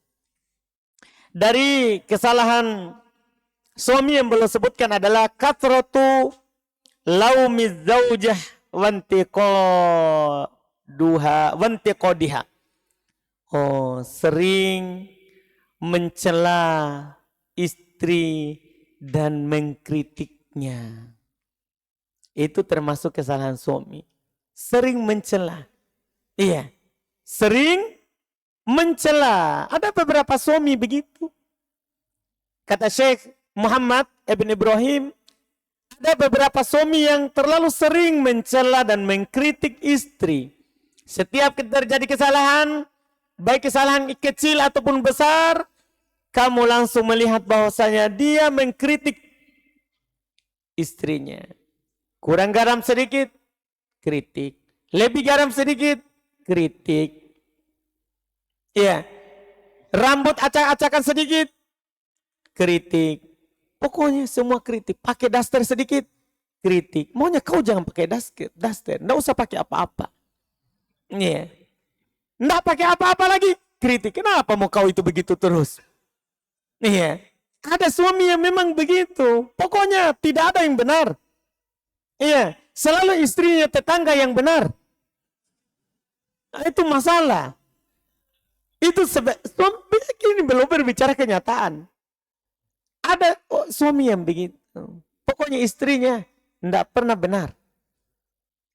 Dari kesalahan suami yang belum sebutkan adalah kathratu laumiz zaujah wantiqodiha. Sering mencela istri dan mengkritiknya. Itu termasuk kesalahan suami. Sering mencela. Iya. Sering mencela. Ada beberapa suami begitu. Kata Syekh Muhammad Ibn Ibrahim. Ada beberapa suami yang terlalu sering mencela dan mengkritik istri. Setiap terjadi kesalahan. Baik kesalahan kecil ataupun besar. Kamu langsung melihat bahwasanya dia mengkritik istrinya. Kurang garam sedikit. Kritik. Lebih garam sedikit. Kritik. Iya. Rambut acak-acakan sedikit. Kritik. Pokoknya semua kritik. Pakai daster sedikit. Kritik. Maunya kau jangan pakai daster. Nggak usah pakai apa-apa. Iya. Nggak pakai apa-apa lagi. Kritik. Kenapa mau kau itu begitu terus? Iya. Ada suami yang memang begitu. Pokoknya tidak ada yang benar. Iya. Selalu istrinya tetangga yang benar. Nah, itu masalah. Itu ini belum berbicara kenyataan. Ada suami yang begitu. Pokoknya istrinya tidak pernah benar.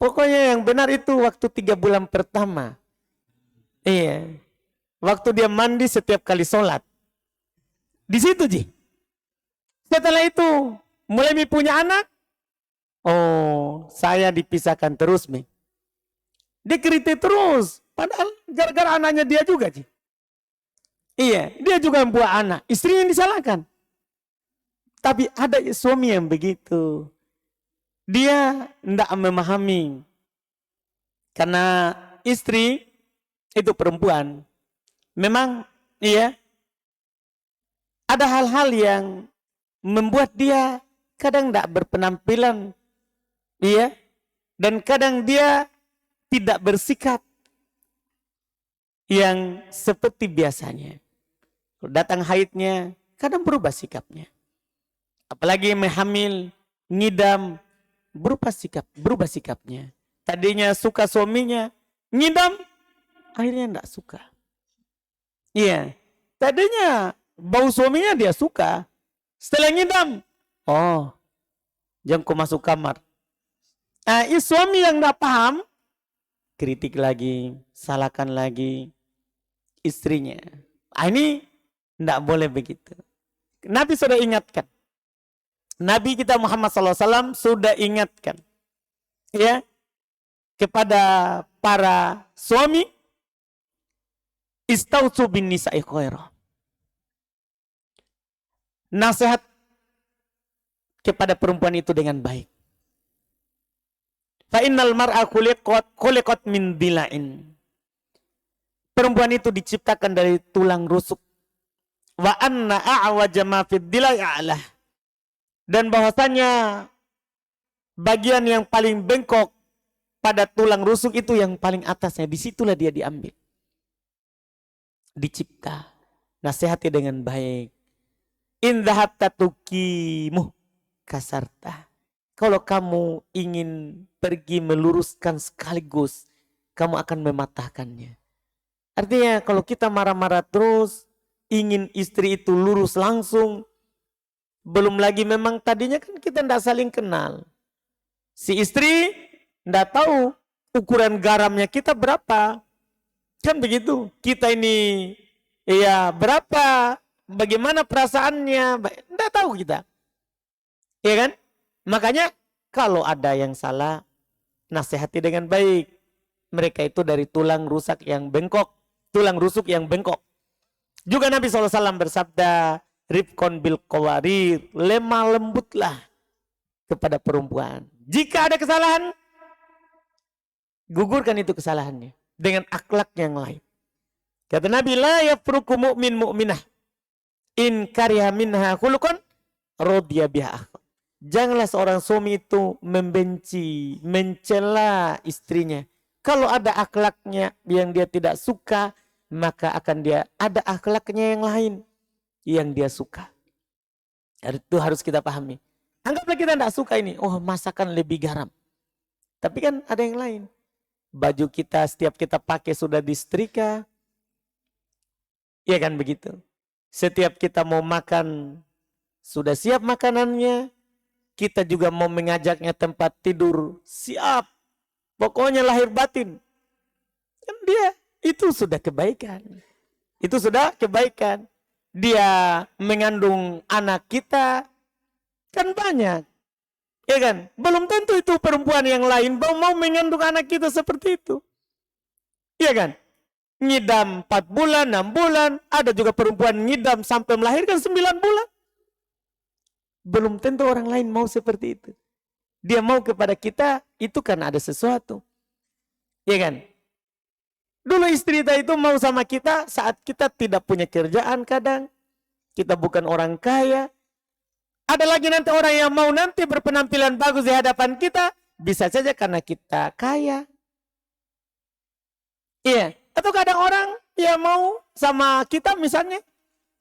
Pokoknya yang benar itu waktu 3 bulan pertama. Iya. Waktu dia mandi setiap kali sholat. Di situ Ji. Setelah itu mulai punya anak. Oh, saya dipisahkan terus, Mi. Dia kritik terus. Padahal gara-gara anaknya dia juga, Ci. Iya, dia juga yang buat anak. Istrinya yang disalahkan. Tapi ada suami yang begitu. Dia tidak memahami. Karena istri itu perempuan. Memang, iya, ada hal-hal yang membuat dia kadang tidak berpenampilan. Iya. Dan kadang dia tidak bersikap yang seperti biasanya. Datang haidnya, kadang berubah sikapnya. Apalagi hamil, ngidam, berubah sikapnya. Tadinya suka suaminya, ngidam, akhirnya tidak suka. Iya, tadinya bau suaminya dia suka. Setelah ngidam, oh, jangan kau masuk kamar. Nah, suami yang tidak paham, kritik lagi, salahkan lagi istrinya. Ini tidak boleh begitu. Nabi sudah ingatkan. Nabi kita Muhammad SAW sudah ingatkan. Ya, kepada para suami. Istausu bin nisa'i khairah. Nasihat kepada perempuan itu dengan baik. Fa innal mar'a khuliqat min dila'in. Perempuan itu diciptakan dari tulang rusuk. Wa anna a'waja ma fid dila'i a'lah. Dan bahwasanya bagian yang paling bengkok pada tulang rusuk itu yang paling atasnya. Disitulah dia diambil. Dicipta. Nasihati dengan baik. In dhahabta tuqimuh kasarta. Kalau kamu ingin pergi meluruskan sekaligus, kamu akan mematahkannya. Artinya kalau kita marah-marah terus, ingin istri itu lurus langsung, belum lagi memang tadinya kan kita tidak saling kenal. Si istri tidak tahu ukuran garamnya kita berapa. Kan begitu. Kita ini ya berapa, bagaimana perasaannya, tidak tahu kita. Ya kan? Makanya kalau ada yang salah, nasihati dengan baik. Mereka itu dari tulang rusak yang bengkok. Tulang rusuk yang bengkok. Juga Nabi SAW bersabda, Rifkon bil qawarir, lemah lembutlah kepada perempuan. Jika ada kesalahan, gugurkan itu kesalahannya dengan akhlak yang lain. Kata Nabi, la yafruku mu'min mu'minah in kariha minha khuluqan radiya biha. Janganlah seorang suami itu membenci, mencela istrinya. Kalau ada akhlaknya yang dia tidak suka, maka akan dia ada akhlaknya yang lain yang dia suka. Itu harus kita pahami. Anggaplah kita tidak suka ini. Oh, masakan lebih garam. Tapi kan ada yang lain. Baju kita setiap kita pakai sudah disetrika. Iya kan begitu. Setiap kita mau makan sudah siap makanannya. Kita juga mau mengajaknya tempat tidur siap. Pokoknya lahir batin. Kan dia itu sudah kebaikan. Itu sudah kebaikan. Dia mengandung anak kita kan banyak. Ya kan? Belum tentu itu perempuan yang lain mau mengandung anak kita seperti itu. Ya kan? Ngidam 4 bulan, 6 bulan. Ada juga perempuan ngidam sampai melahirkan 9 bulan. Belum tentu orang lain mau seperti itu. Dia mau kepada kita, itu kan ada sesuatu. Ya kan? Dulu istri kita itu mau sama kita saat kita tidak punya kerjaan kadang. Kita bukan orang kaya. Ada lagi nanti orang yang mau nanti berpenampilan bagus di hadapan kita. Bisa saja karena kita kaya. Iya. Atau kadang orang yang mau sama kita misalnya.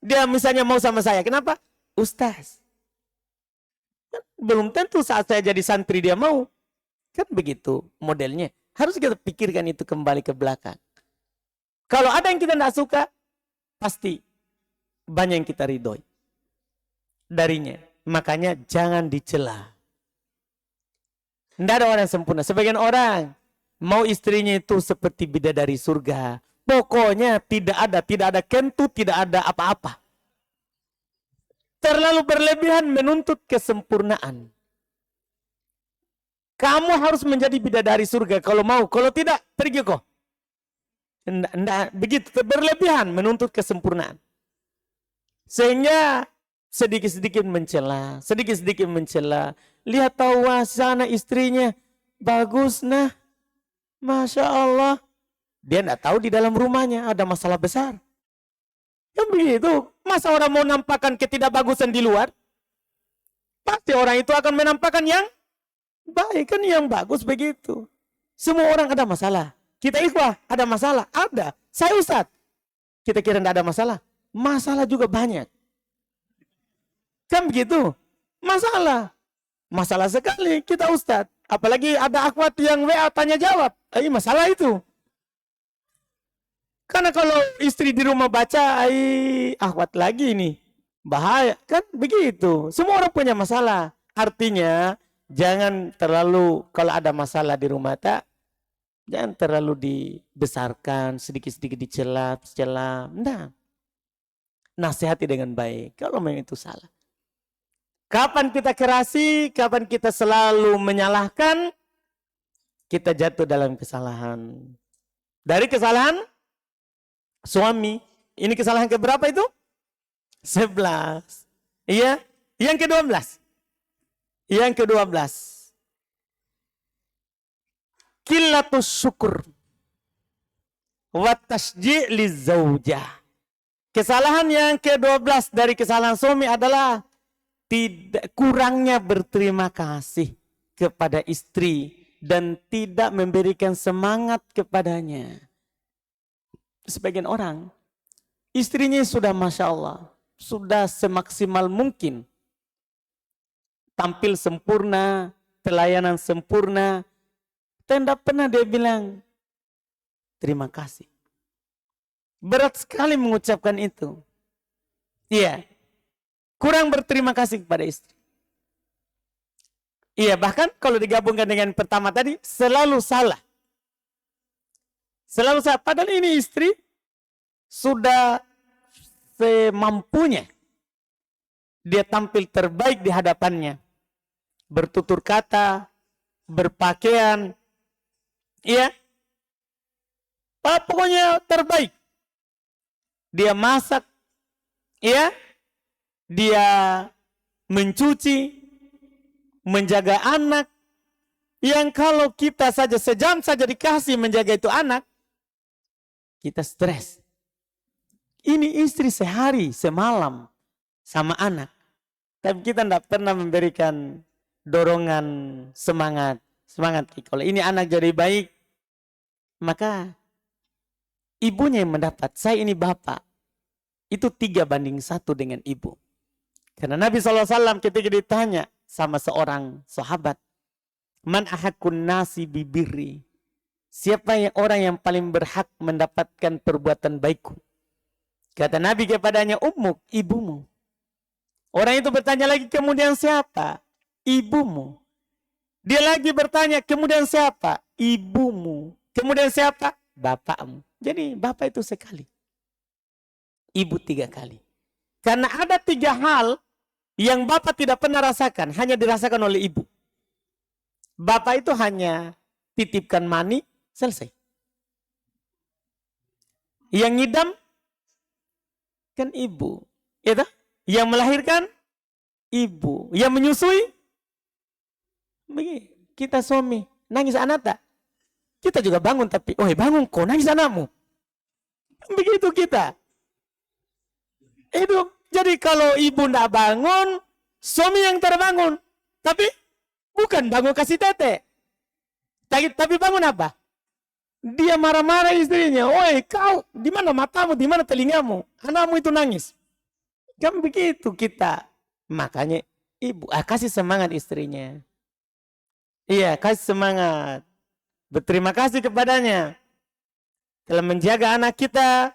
Dia misalnya mau sama saya. Kenapa? Ustaz. Belum tentu saat saya jadi santri dia mau. Kan begitu modelnya. Harus kita pikirkan itu kembali ke belakang. Kalau ada yang kita tidak suka, pasti banyak yang kita ridhoi darinya. Makanya jangan dicela. Tidak ada orang yang sempurna. Sebagian orang mau istrinya itu seperti bidadari surga. Pokoknya tidak ada kentut, tidak ada apa-apa. Terlalu berlebihan menuntut kesempurnaan. Kamu harus menjadi bidadari surga kalau mau. Kalau tidak, pergi kok. Enggak, begitu berlebihan menuntut kesempurnaan. Sehingga sedikit-sedikit mencela, sedikit-sedikit mencela. Lihat tahu wah sana istrinya bagus nah. Masya Allah. Dia enggak tahu di dalam rumahnya ada masalah besar. Kan begitu. Masa orang mau nampakkan ketidakbagusan di luar? Pasti orang itu akan menampakkan yang baik, kan yang bagus begitu. Semua orang ada masalah. Kita ikhwah ada masalah, ada. Saya ustadz. Kita kira tidak ada masalah. Masalah juga banyak. Kan begitu. Masalah. Masalah sekali kita ustadz. Apalagi ada akhwat yang WA tanya jawab. Masalah itu. Karena kalau istri di rumah baca, akhwat lagi nih. Bahaya, kan begitu. Semua orang punya masalah. Artinya, jangan terlalu, kalau ada masalah di rumah tak, jangan terlalu dibesarkan, sedikit-sedikit dicela. Nah, nasihati dengan baik, kalau memang itu salah. Kapan kita kerasi, kapan kita selalu menyalahkan, kita jatuh dalam kesalahan. Dari kesalahan, suami. Ini kesalahan keberapa itu? 11. Iya. Yang ke-12. Yang ke-12. Qillatus syukur. Wa tasji' lizaujah. Kesalahan yang ke-12 dari kesalahan suami adalah kurangnya berterima kasih kepada istri dan tidak memberikan semangat kepadanya. Sebagian orang, istrinya sudah Masya Allah, sudah semaksimal mungkin. Tampil sempurna, pelayanan sempurna. Tidak pernah dia bilang, terima kasih. Berat sekali mengucapkan itu. Iya. Kurang berterima kasih kepada istri. Iya, bahkan kalau digabungkan dengan pertama tadi, selalu salah. Selalu salah. Padahal ini istri sudah semampunya. Dia tampil terbaik di hadapannya. Bertutur kata, berpakaian. Iya. Pokoknya terbaik. Dia masak. Iya. Dia mencuci. Menjaga anak. Yang kalau kita saja sejam saja dikasih menjaga itu anak. Kita stres. Ini istri sehari, semalam sama anak. Tapi kita tidak pernah memberikan dorongan semangat. Semangat. Kalau ini anak jadi baik, maka ibunya yang mendapat. Saya ini bapak. Itu 3:1 dengan ibu. Karena Nabi SAW ketika ditanya sama seorang sahabat. Man ahakun nasi bibirri. Siapa yang orang yang paling berhak mendapatkan perbuatan baikku? Kata Nabi kepadanya, ummuk, ibumu. Orang itu bertanya lagi, kemudian siapa? Ibumu. Dia lagi bertanya, kemudian siapa? Ibumu. Kemudian siapa? Bapakmu. Jadi bapak itu sekali. Ibu 3 kali. Karena ada 3 hal yang bapak tidak pernah rasakan, hanya dirasakan oleh ibu. Bapak itu hanya titipkan mani, selesai. Yang ngidam, kan ibu. Ya toh? Yang melahirkan, ibu. Yang menyusui, kita suami. Nangis anak tak? Kita juga bangun tapi, oh bangun kok nangis anakmu. Begitu kita. Itu, jadi kalau ibu tidak bangun, suami yang terbangun. Tapi bukan bangun kasih tete. Tapi bangun apa? Dia marah-marah istrinya. Oi kau, di mana matamu, di mana telingamu? Anakmu itu nangis. Kan begitu kita. Makanya ibu, kasih semangat istrinya. Iya, kasih semangat. Berterima kasih kepadanya. Telah menjaga anak kita,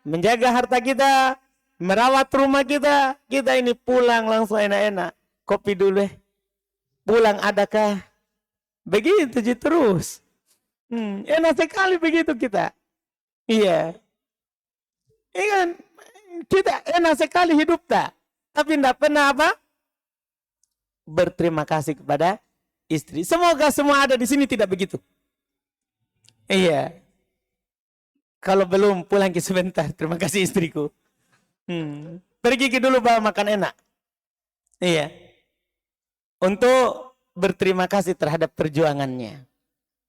menjaga harta kita, merawat rumah kita. Kita ini pulang langsung enak-enak. Kopi dulu Pulang adakah? Begitu terus. Enak sekali begitu kita. Iya. Iya, kita enak sekali hidup tak. Tapi tidak pernah apa? Berterima kasih kepada istri. Semoga semua ada di sini tidak begitu. Iya. Kalau belum pulang ke sebentar. Terima kasih istriku. Pergi ke dulu bawa makan enak. Iya. Untuk berterima kasih terhadap perjuangannya.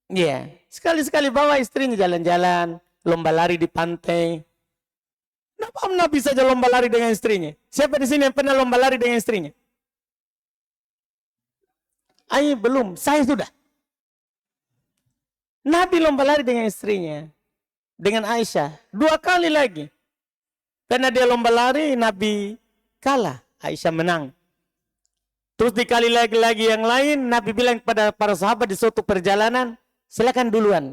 Iya. Sekali-sekali bawa istrinya jalan-jalan. Lomba lari di pantai. Kenapa Nabi saja lomba lari dengan istrinya? Siapa di sini yang pernah lomba lari dengan istrinya? Ayo belum, saya sudah. Nabi lomba lari dengan istrinya. Dengan Aisyah. 2 kali lagi. Karena dia lomba lari, Nabi kalah. Aisyah menang. Terus dikali lagi yang lain, Nabi bilang kepada para sahabat di suatu perjalanan, silakan duluan.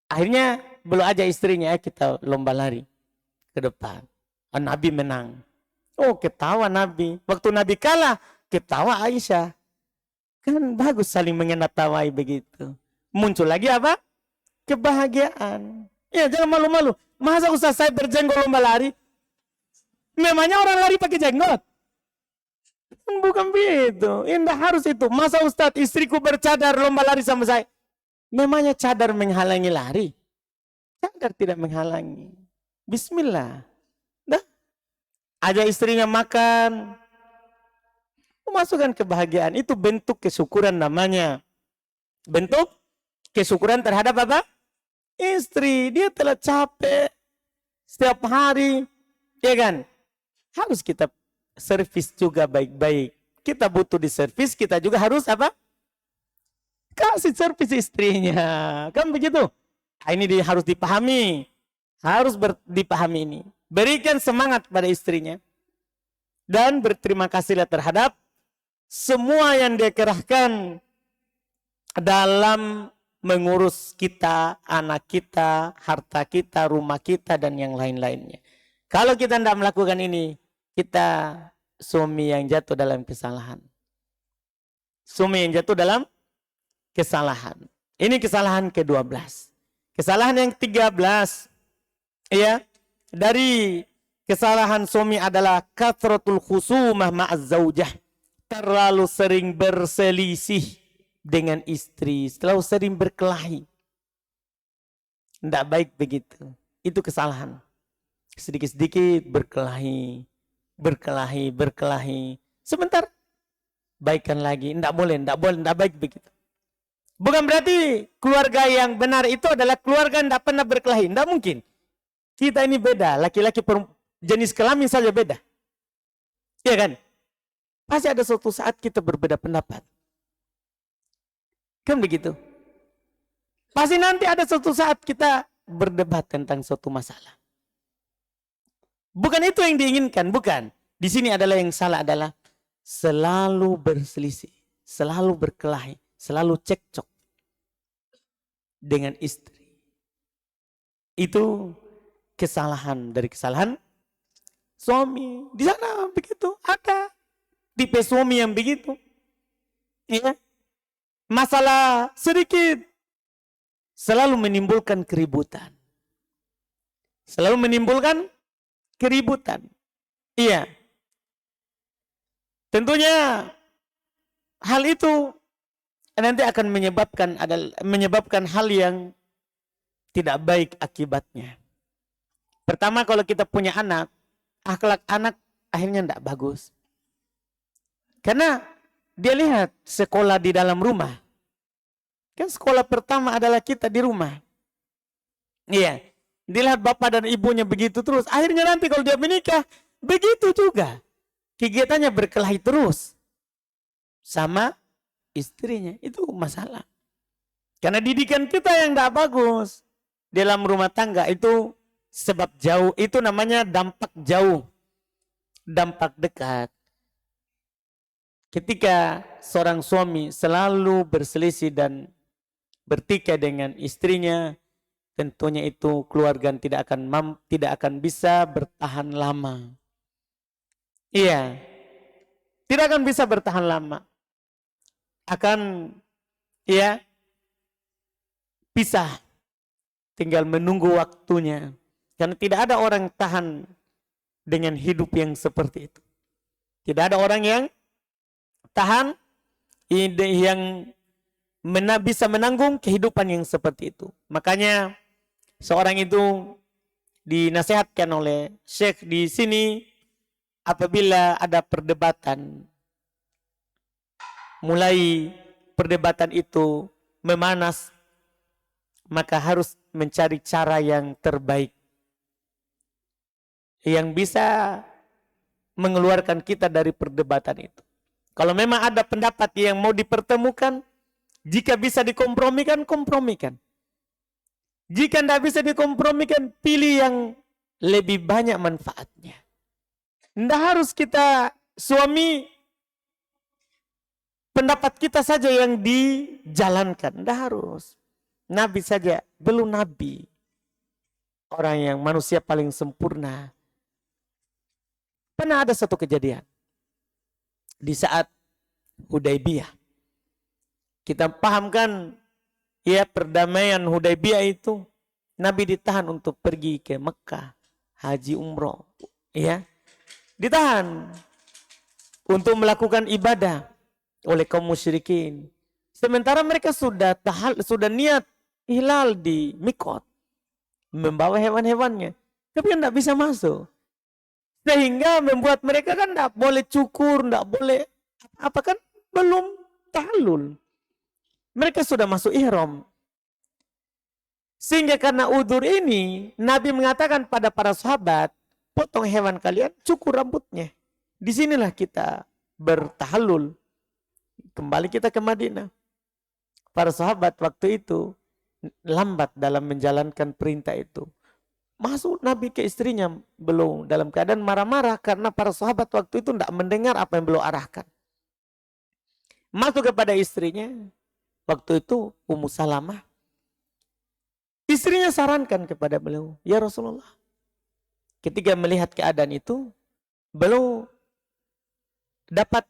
Akhirnya, belum aja istrinya, kita lomba lari ke depan. Nabi menang. Oh, ketawa Nabi. Waktu Nabi kalah, ketawa Aisyah. Kan bagus saling mengenatawai begitu. Muncul lagi apa? Kebahagiaan. Ya, jangan malu-malu. Masa Ustaz saya berjenggot lomba lari? Memangnya orang lari pakai jenggot? Bukan begitu. Indah harus itu. Masa Ustaz istriku bercadar lomba lari sama saya? Memangnya cadar menghalangi lari? Cadar tidak menghalangi. Bismillah. Dah. Ajak istrinya makan. Masukkan kebahagiaan. Itu bentuk kesyukuran namanya. Bentuk kesyukuran terhadap apa? Istri. Dia telah capek. Setiap hari. Ya kan? Harus kita servis juga baik-baik. Kita butuh diservis. Kita juga harus apa? Kasih servis istrinya. Kan begitu? Ini harus dipahami. Harus dipahami ini. Berikan semangat pada istrinya. Dan berterima kasihlah terhadap semua yang dia kerahkan dalam mengurus kita, anak kita, harta kita, rumah kita, dan yang lain-lainnya. Kalau kita tidak melakukan ini, kita suami yang jatuh dalam kesalahan. Suami yang jatuh dalam kesalahan. Ini kesalahan ke-12. Kesalahan yang 13. Ya, dari kesalahan suami adalah kathratul khusumah ma'az zaujah. Terlalu sering berselisih dengan istri, terlalu sering berkelahi. Tidak baik begitu. Itu kesalahan. Sedikit-sedikit berkelahi, berkelahi. Sebentar, baikkan lagi. Tidak boleh, tidak baik begitu. Bukan berarti keluarga yang benar itu adalah keluarga yang tidak pernah berkelahi. Tidak mungkin. Kita ini beda, laki-laki jenis kelamin saja beda. Iya kan? Pasti ada suatu saat kita berbeda pendapat. Kan begitu? Pasti nanti ada suatu saat kita berdebat tentang suatu masalah. Bukan itu yang diinginkan, bukan. Di sini adalah yang salah adalah selalu berselisih, selalu berkelahi, selalu cekcok dengan istri. Itu kesalahan dari kesalahan suami. Di sana begitu ada tipe suami yang begitu. Ya. Masalah sedikit selalu menimbulkan keributan. Selalu menimbulkan keributan. Iya. Tentunya hal itu nanti akan menyebabkan hal yang tidak baik akibatnya. Pertama, kalau kita punya anak, akhlak anak akhirnya tidak bagus. Karena dia lihat sekolah di dalam rumah. Kan sekolah pertama adalah kita di rumah. Iya. Dilihat bapak dan ibunya begitu terus. Akhirnya nanti kalau dia menikah, begitu juga. Kegiatannya berkelahi terus. Sama istrinya. Itu masalah. Karena didikan kita yang tidak bagus. Dalam rumah tangga itu sebab jauh. Itu namanya dampak jauh. Dampak dekat. Ketika seorang suami selalu berselisih dan bertikai dengan istrinya, tentunya itu keluarga tidak akan bisa bertahan lama. Iya, tidak akan bisa bertahan lama. Akan, ya, pisah. Tinggal menunggu waktunya. Karena tidak ada orang tahan dengan hidup yang seperti itu. Tidak ada orang yang tahan yang bisa menanggung kehidupan yang seperti itu. Makanya seorang itu dinasihatkan oleh Syekh di sini, apabila ada perdebatan, mulai perdebatan itu memanas, maka harus mencari cara yang terbaik yang bisa mengeluarkan kita dari perdebatan itu. Kalau memang ada pendapat yang mau dipertemukan, jika bisa dikompromikan, kompromikan. Jika tidak bisa dikompromikan, pilih yang lebih banyak manfaatnya. Tidak harus kita suami pendapat kita saja yang dijalankan. Tidak harus. Nabi saja, belum Nabi. Orang yang manusia paling sempurna. Pernah ada satu kejadian. Di saat Hudaybiyah. Kita pahamkan ya perdamaian Hudaybiyah itu. Nabi ditahan untuk pergi ke Mekah. Haji umroh. Ya. Ditahan. Untuk melakukan ibadah. Oleh kaum musyrikin. Sementara mereka sudah niat hilal di Mikot. Membawa hewan-hewannya. Tapi kan tidak bisa masuk. Sehingga membuat mereka kan tidak boleh cukur, tidak boleh apa kan belum tahallul. Mereka sudah masuk ihram. Sehingga karena udzur ini, Nabi mengatakan pada para sahabat, potong hewan kalian, cukur rambutnya. Disinilah kita bertahallul. Kembali kita ke Madinah. Para sahabat waktu itu lambat dalam menjalankan perintah itu. Masuk Nabi ke istrinya belum dalam keadaan marah-marah karena para sahabat waktu itu tidak mendengar apa yang beliau arahkan. Masuk kepada istrinya, waktu itu Ummu Salamah. Istrinya sarankan kepada beliau, ya Rasulullah. Ketika melihat keadaan itu, beliau dapat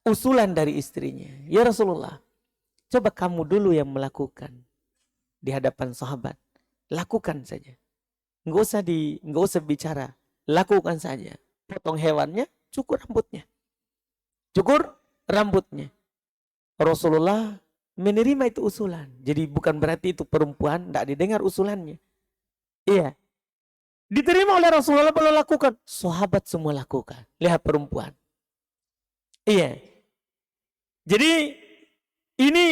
usulan dari istrinya. Ya Rasulullah, coba kamu dulu yang melakukan di hadapan sahabat. Lakukan saja. Nggak usah bicara. Lakukan saja. Potong hewannya, cukur rambutnya. Cukur rambutnya. Rasulullah menerima itu usulan. Jadi bukan berarti itu perempuan tidak didengar usulannya. Iya. Diterima oleh Rasulullah, boleh lakukan. Sahabat semua lakukan. Lihat perempuan. Iya. Jadi ini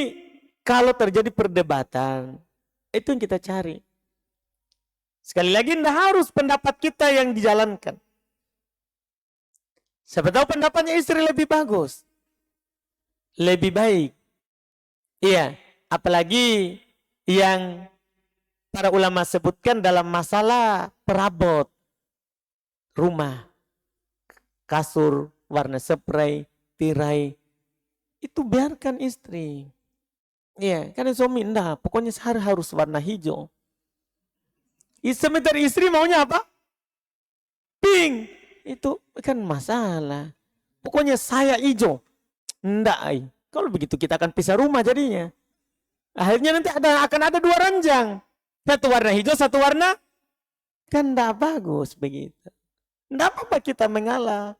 kalau terjadi perdebatan, itu yang kita cari. Sekali lagi, tidak harus pendapat kita yang dijalankan. Siapa tahu pendapatnya istri lebih bagus. Lebih baik. Iya. Apalagi yang para ulama sebutkan dalam masalah perabot. Rumah. Kasur, warna spray, tirai. Itu biarkan istri. Iya. Karena suami enggak. Pokoknya harus warna hijau. Sementara istri maunya apa? Pink. Itu kan masalah. Pokoknya saya hijau. Enggak. Kalau begitu kita akan pisah rumah jadinya. Akhirnya nanti akan ada dua ranjang. Satu warna hijau, satu warna. Kan enggak bagus begitu. Enggak apa-apa kita mengalah.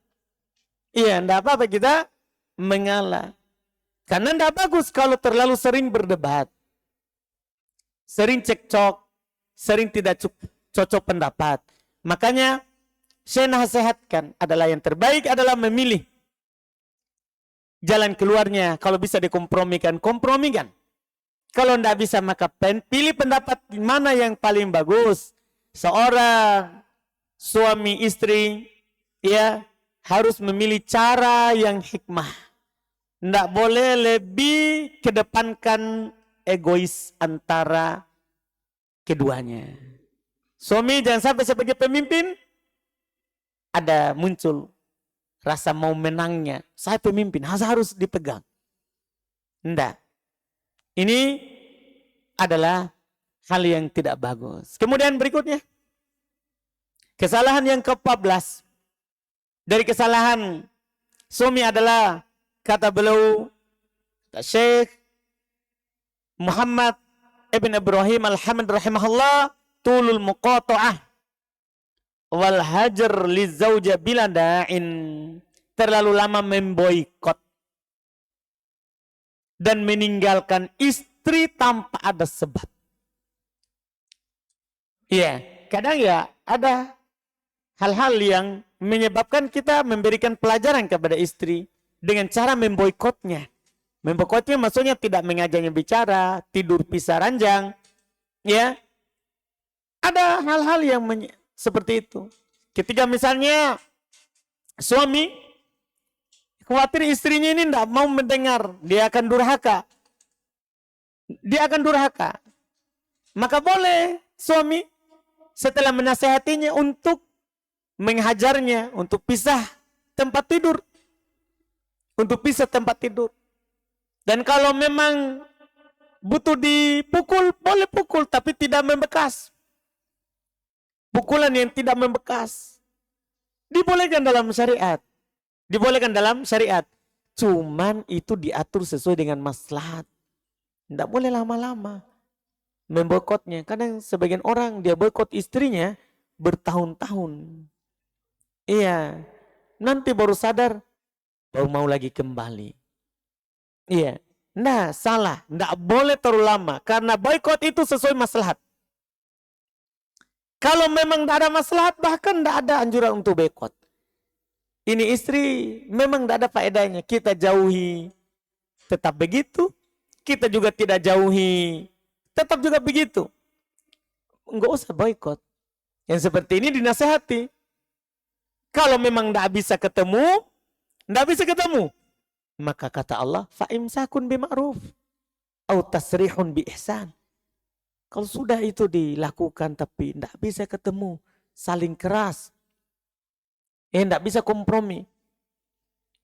Iya, enggak apa-apa kita mengalah. Karena enggak bagus kalau terlalu sering berdebat. Sering cekcok. Sering tidak cocok pendapat. Makanya saya nasihatkan adalah yang terbaik adalah memilih. Jalan keluarnya kalau bisa dikompromikan, kompromikan. Kalau tidak bisa maka pilih pendapat mana yang paling bagus. Seorang suami istri ya harus memilih cara yang hikmah. Tidak boleh lebih kedepankan egois antara keduanya. Suami jangan sampai sebagai pemimpin ada muncul rasa mau menangnya. Saya pemimpin, harus dipegang. Tidak. Ini adalah hal yang tidak bagus. Kemudian berikutnya. Kesalahan yang ke-14. Dari kesalahan suami adalah kata beliau Syekh Muhammad Ibn Ibrahim Al-Hamid rahimahullah, tulul muqata'ah wal hajar lizauja bila da'in. Terlalu lama memboikot. dan meninggalkan istri tanpa ada sebab. Iya, kadang ya ada hal-hal yang menyebabkan kita memberikan pelajaran kepada istri dengan cara memboikotnya. Memboikotnya maksudnya tidak mengajaknya bicara, tidur pisah ranjang, ya. Ada hal-hal yang seperti itu. Ketika misalnya suami khawatir istrinya ini tidak mau mendengar, dia akan durhaka. Dia akan durhaka. Maka boleh suami setelah menasehatinya untuk menghajarnya, untuk pisah tempat tidur. Untuk pisah tempat tidur. Dan kalau memang butuh dipukul, boleh pukul, tapi tidak membekas. Pukulan yang tidak membekas. Dibolehkan dalam syariat. Dibolehkan dalam syariat. Cuman itu diatur sesuai dengan maslahat. Tidak boleh lama-lama memboikotnya. Kadang sebagian orang dia boikot istrinya bertahun-tahun. Iya. Nanti baru sadar, baru mau lagi kembali. Iya. Nah, salah. Tidak boleh terlalu lama. Karena boikot itu sesuai maslahat. Kalau memang tidak ada maslahat, bahkan tidak ada anjuran untuk boikot. Ini istri memang tidak ada faedahnya. Kita jauhi. Tetap begitu. Kita juga tidak jauhi. Tetap juga begitu. Enggak usah boikot. Yang seperti ini dinasehati. Kalau memang tidak bisa ketemu, tidak bisa ketemu. Maka kata Allah, fa'imsakun bima'ruf. Au tasrihun bi ihsan. Kalau sudah itu dilakukan tapi tidak bisa ketemu, saling keras. Tidak bisa kompromi.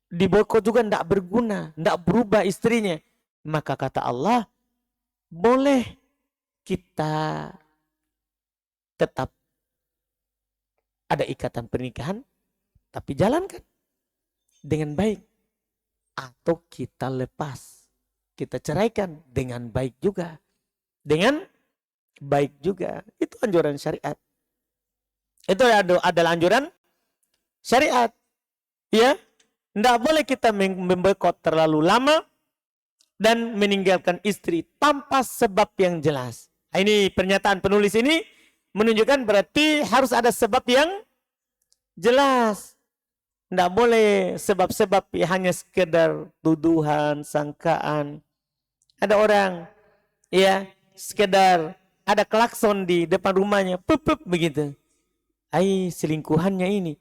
Diboikot juga tidak berguna, tidak berubah istrinya. Maka kata Allah, boleh kita tetap ada ikatan pernikahan, tapi jalankan dengan baik. Atau kita lepas, kita ceraikan dengan baik juga. Dengan baik juga. Itu anjuran syariat. Itu adalah anjuran syariat. Ya, tidak boleh kita memboikot terlalu lama dan meninggalkan istri tanpa sebab yang jelas. Ini pernyataan penulis ini menunjukkan berarti harus ada sebab yang jelas. Tidak boleh sebab-sebab hanya sekedar tuduhan, sangkaan. Ada orang ya sekedar ada klakson di depan rumahnya, pup begitu. Selingkuhannya ini.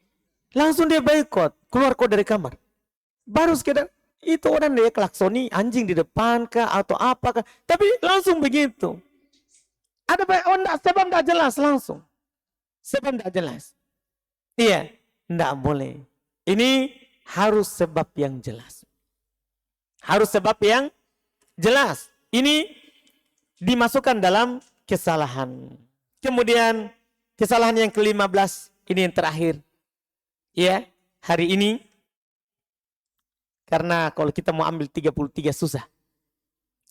Langsung dia boikot, keluar kok dari kamar. Baru sekedar, itu orang dia klaksoni anjing di depan kah atau apa kah. Tapi langsung begitu. Ada sebab tidak jelas langsung. Sebab tidak jelas. Iya, tidak boleh. Ini harus sebab yang jelas. Harus sebab yang jelas. Ini dimasukkan dalam kesalahan. Kemudian kesalahan yang ke-15, ini yang terakhir. Ya, hari ini. Karena kalau kita mau ambil 33 susah.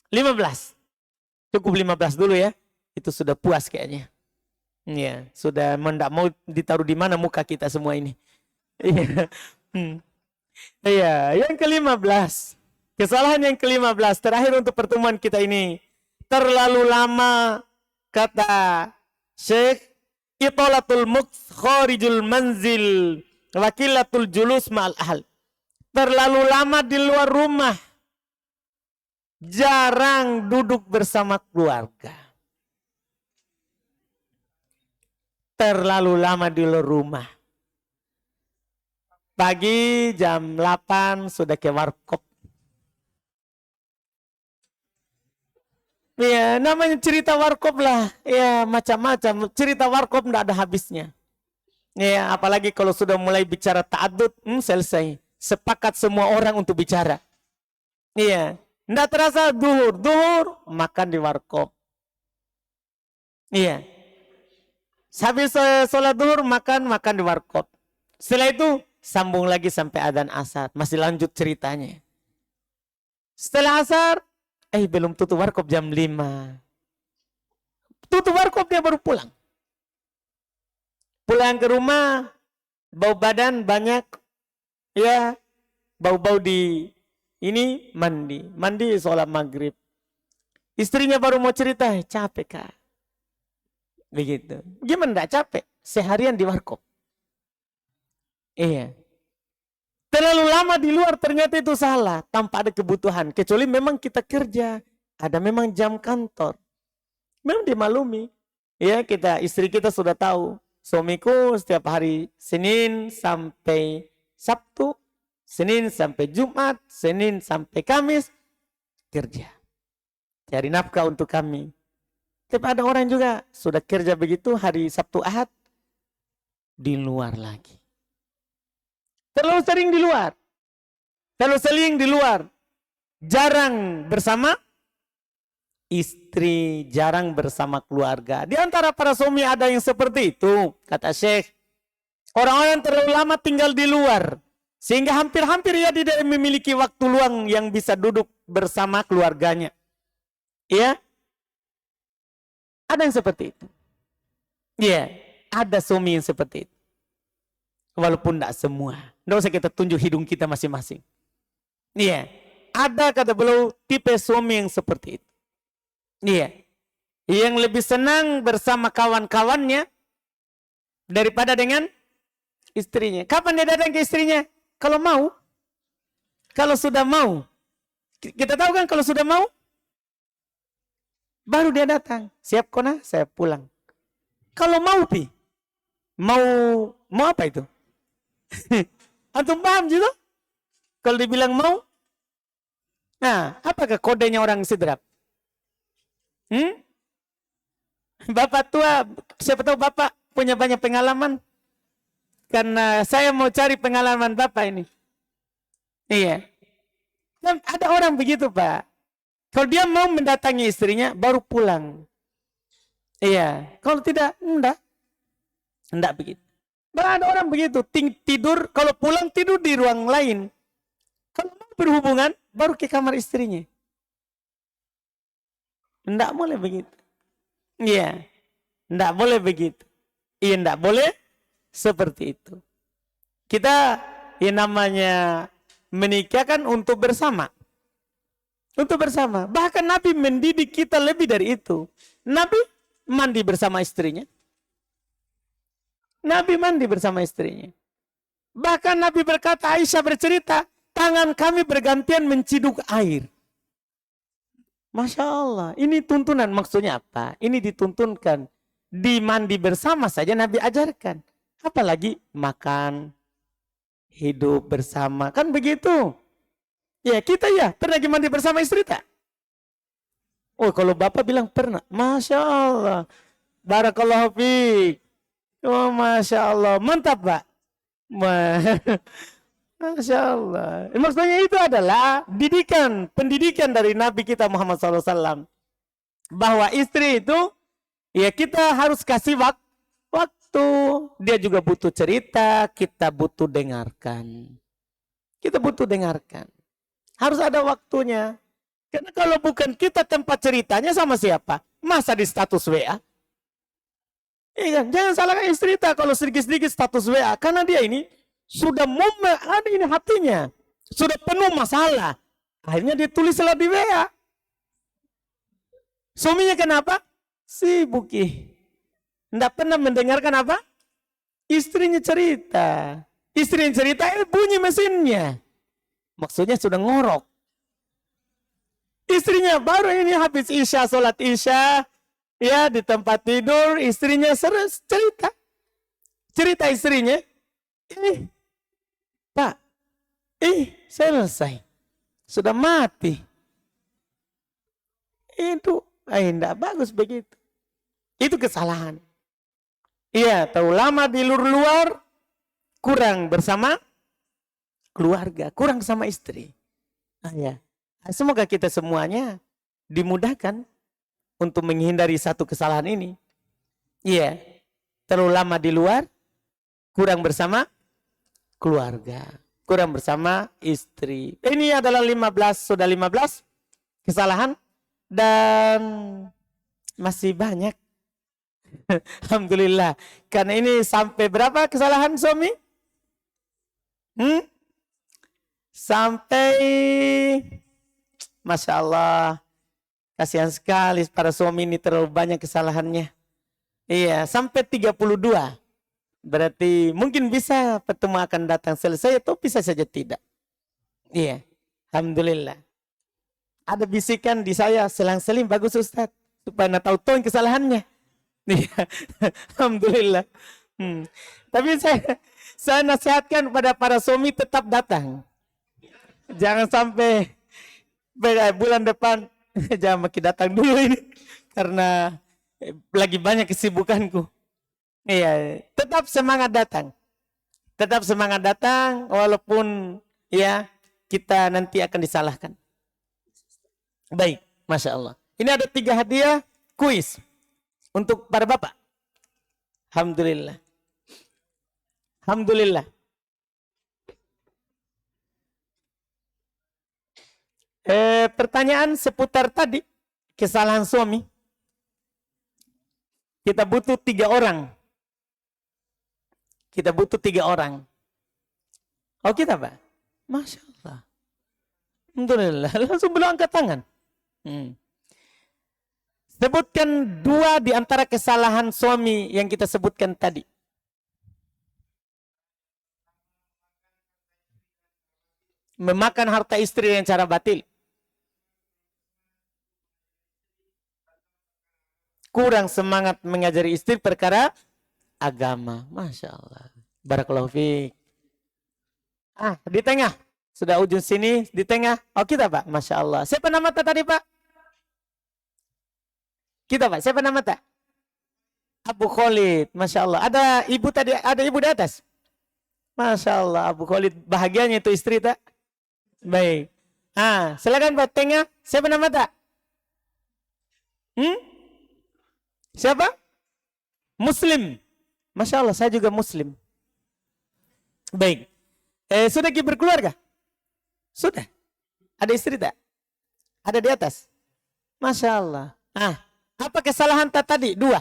15. Cukup 15 dulu ya. Itu sudah puas kayaknya. Ya, sudah tidak mau ditaruh di mana muka kita semua ini. Iya. Iya, yang ke-15. Kesalahan yang ke-15 terakhir untuk pertemuan kita ini. Terlalu lama kata Syekh itolatul muks kharijul manzil wakilatul julus ma'al ahl. Terlalu lama di luar rumah. Jarang duduk bersama keluarga. Terlalu lama di luar rumah. Pagi jam 8 sudah ke warkop. Ya, namanya cerita warkop lah. Ya, macam-macam. Cerita warkop tidak ada habisnya. Ya, apalagi kalau sudah mulai bicara ta'adud, selesai. Sepakat semua orang untuk bicara. Iya, tidak terasa duhur makan di warkop. Iya. Habis sholat duhur makan di warkop. Setelah itu sambung lagi sampai adzan asar, masih lanjut ceritanya. Setelah asar, belum tutup warkop jam 5. Tutup warkop dia baru pulang. Pulang ke rumah, bau badan banyak. Ya, bau-bau di Ini mandi sholat maghrib. Istrinya baru mau cerita, capek kak. Begitu. Gimana enggak capek? Seharian di warkop. Iya. Terlalu lama di luar ternyata itu salah. Tanpa ada kebutuhan. Kecuali memang kita kerja. Ada memang jam kantor. Memang dimaklumi. Ya istri kita sudah tahu. Suamiku setiap hari Senin sampai Sabtu. Senin sampai Jumat. Senin sampai Kamis. Kerja. Cari nafkah untuk kami. Tapi ada orang juga sudah kerja begitu hari Sabtu Ahad di luar lagi. Terlalu sering di luar. Terlalu sering di luar. Jarang bersama istri, jarang bersama keluarga. Di antara para suami ada yang seperti itu, kata Syekh. Orang-orang terlalu lama tinggal di luar. Sehingga hampir-hampir ia tidak memiliki waktu luang yang bisa duduk bersama keluarganya. Ya, ada yang seperti itu. Iya, ada suami yang seperti itu. Walaupun tidak semua. Tidak usah kita tunjuk hidung kita masing-masing. Iya, ada kata beliau tipe suami yang seperti itu. Iya, yang lebih senang bersama kawan-kawannya daripada dengan istrinya. Kapan dia datang ke istrinya? Kalau mau. Kalau sudah mau. Kita tahu kan kalau sudah mau? Baru dia datang. Siap kona, saya pulang. Kalau mau pi. Mau apa itu? Antum paham gitu? Kalau dibilang mau. Nah, apakah kodenya orang sidrap? Bapak tua, siapa tahu Bapak punya banyak pengalaman. Karena saya mau cari pengalaman Bapak ini. Iya. Dan ada orang begitu Pak. Kalau dia mau mendatangi istrinya, baru pulang. Iya. Kalau tidak, enggak. Enggak begitu. Ada orang begitu. Tidur, kalau pulang tidur di ruang lain. Kalau mau berhubungan, baru ke kamar istrinya. Enggak boleh begitu. Iya. Enggak boleh begitu. Iya, enggak boleh seperti itu. Kita yang namanya menikah kan untuk bersama. Untuk bersama. Bahkan Nabi mendidik kita lebih dari itu. Nabi mandi bersama istrinya. Nabi mandi bersama istrinya. Bahkan Nabi berkata, Aisyah bercerita, tangan kami bergantian menciduk air. Masya Allah. Ini tuntunan, maksudnya apa? Ini dituntunkan. Di mandi bersama saja Nabi ajarkan. Apalagi makan, hidup bersama. Kan begitu. Ya kita ya, pernah mandi bersama istri tak? Oh kalau Bapak bilang pernah. Masya Allah. Barakallahu fiik. Oh Masya Allah. Mantap Pak. Masya Allah. Maksudnya itu adalah pendidikan dari Nabi kita Muhammad SAW. Bahwa istri itu, ya kita harus kasih waktu. Dia juga butuh cerita, kita butuh dengarkan. Kita butuh dengarkan. Harus ada waktunya. Karena kalau bukan kita tempat ceritanya sama siapa? Masa di status WA? Iya, jangan salahkan istri kita kalau sedikit-sedikit status WA. Karena dia ini sudah ada ini hatinya. Sudah penuh masalah. Akhirnya dia tulislah di WA. Suaminya kenapa? Sibuk. Tidak pernah mendengarkan apa? Istrinya cerita. Istrinya cerita, bunyi mesinnya. Maksudnya sudah ngorok. Istrinya baru ini habis Isya, sholat Isya. Ya di tempat tidur, istrinya cerita. Cerita istrinya. Pak, selesai. Sudah mati. Itu, tidak bagus begitu. Itu kesalahan. Iya, tahu lama di luar, kurang bersama keluarga, kurang sama istri. Ya. Semoga kita semuanya dimudahkan untuk menghindari satu kesalahan ini. Iya, terlalu lama di luar, kurang bersama keluarga, kurang bersama istri. Ini adalah 15 kesalahan dan masih banyak. Alhamdulillah. Karena ini sampai berapa kesalahan suami? sampai Masya Allah, kasihan sekali para suami ini, terlalu banyak kesalahannya. Iya, sampai 32. Berarti mungkin bisa pertemuan akan datang selesai atau bisa saja tidak. Iya, Alhamdulillah. Ada bisikan di saya, selang-seling bagus Ustaz, supaya nak tahu kesalahannya. Iya, Alhamdulillah. Tapi saya nasihatkan pada para suami tetap datang. Jangan sampai bulan depan jangan makin datang dulu ini karena lagi banyak kesibukanku. Iya, tetap semangat datang. Tetap semangat datang walaupun ya kita nanti akan disalahkan. Baik, Masya Allah. Ini ada 3 hadiah kuis untuk para bapak. Alhamdulillah. Alhamdulillah. Pertanyaan seputar tadi, kesalahan suami. Kita butuh 3 orang. Kita butuh 3 orang. Oh kita Pak? Masya Allah. Alhamdulillah. Langsung belum angkat tangan. Sebutkan 2 di antara kesalahan suami yang kita sebutkan tadi. Memakan harta istri dengan cara batil. Kurang semangat mengajari istri perkara agama. Masya Allah. Barakallahu fiik. Di tengah. Sudah ujung sini, di tengah. Oh kita Pak, Masya Allah. Siapa nama tadi Pak? Kita Pak, siapa nama tak? Abu Khalid, Masya Allah. Ada ibu tadi, ada ibu di atas? Masya Allah, Abu Khalid. Bahagianya itu istri tak? Baik. Silakan Pak, tengah. Siapa nama tak? Siapa? Muslim. Masya Allah, saya juga Muslim. Baik. Sudah berkeluarga? Sudah. Ada istri tak? Ada di atas? Masya Allah. Apa kesalahan tadi? 2.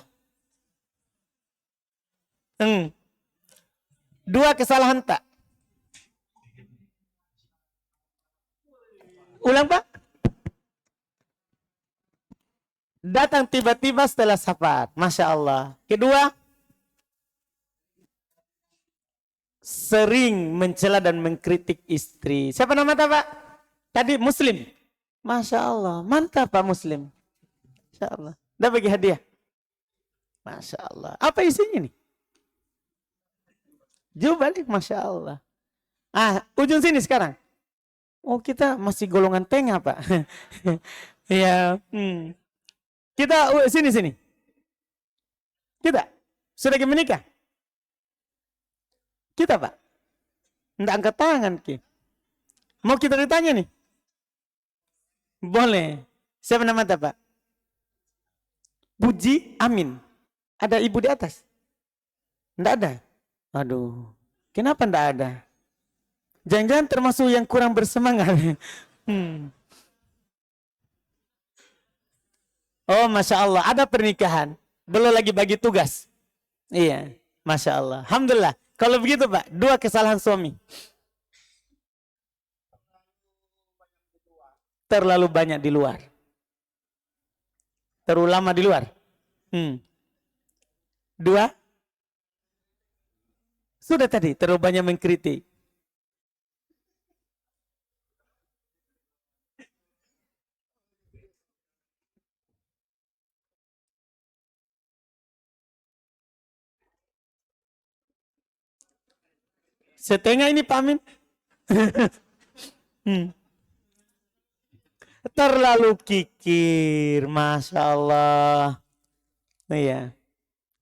2 kesalahan tak? Ulang Pak. Datang tiba-tiba setelah syafaat. Masya Allah. Kedua, sering mencela dan mengkritik istri. Siapa nama Pak? Tadi Muslim. Masya Allah. Mantap Pak Muslim. Masya Allah. Dah bagi hadiah. Masya Allah. Apa isinya nih? Jauh balik. Masya Allah. Ujung sini sekarang. Oh kita masih golongan tengah Pak. Ya. Kita sini. Kita sudah menikah. Kita Pak. Nggak angkat tangan Ki. Mau kita ditanya nih? Boleh. Siapa nama Pak? Puji Amin. Ada ibu di atas? Nggak ada? Aduh. Kenapa nggak ada? Jangan-jangan termasuk yang kurang bersemangat. Oh Masya Allah, ada pernikahan. Belum lagi bagi tugas. Iya, Masya Allah. Alhamdulillah. Kalau begitu Pak, 2 kesalahan suami. Terlalu banyak di luar. Terlalu lama di luar. 2. Sudah tadi, terlalu banyak mengkritik. Setengah ini Pak Amin. Terlalu kikir, Masya Allah. Iya.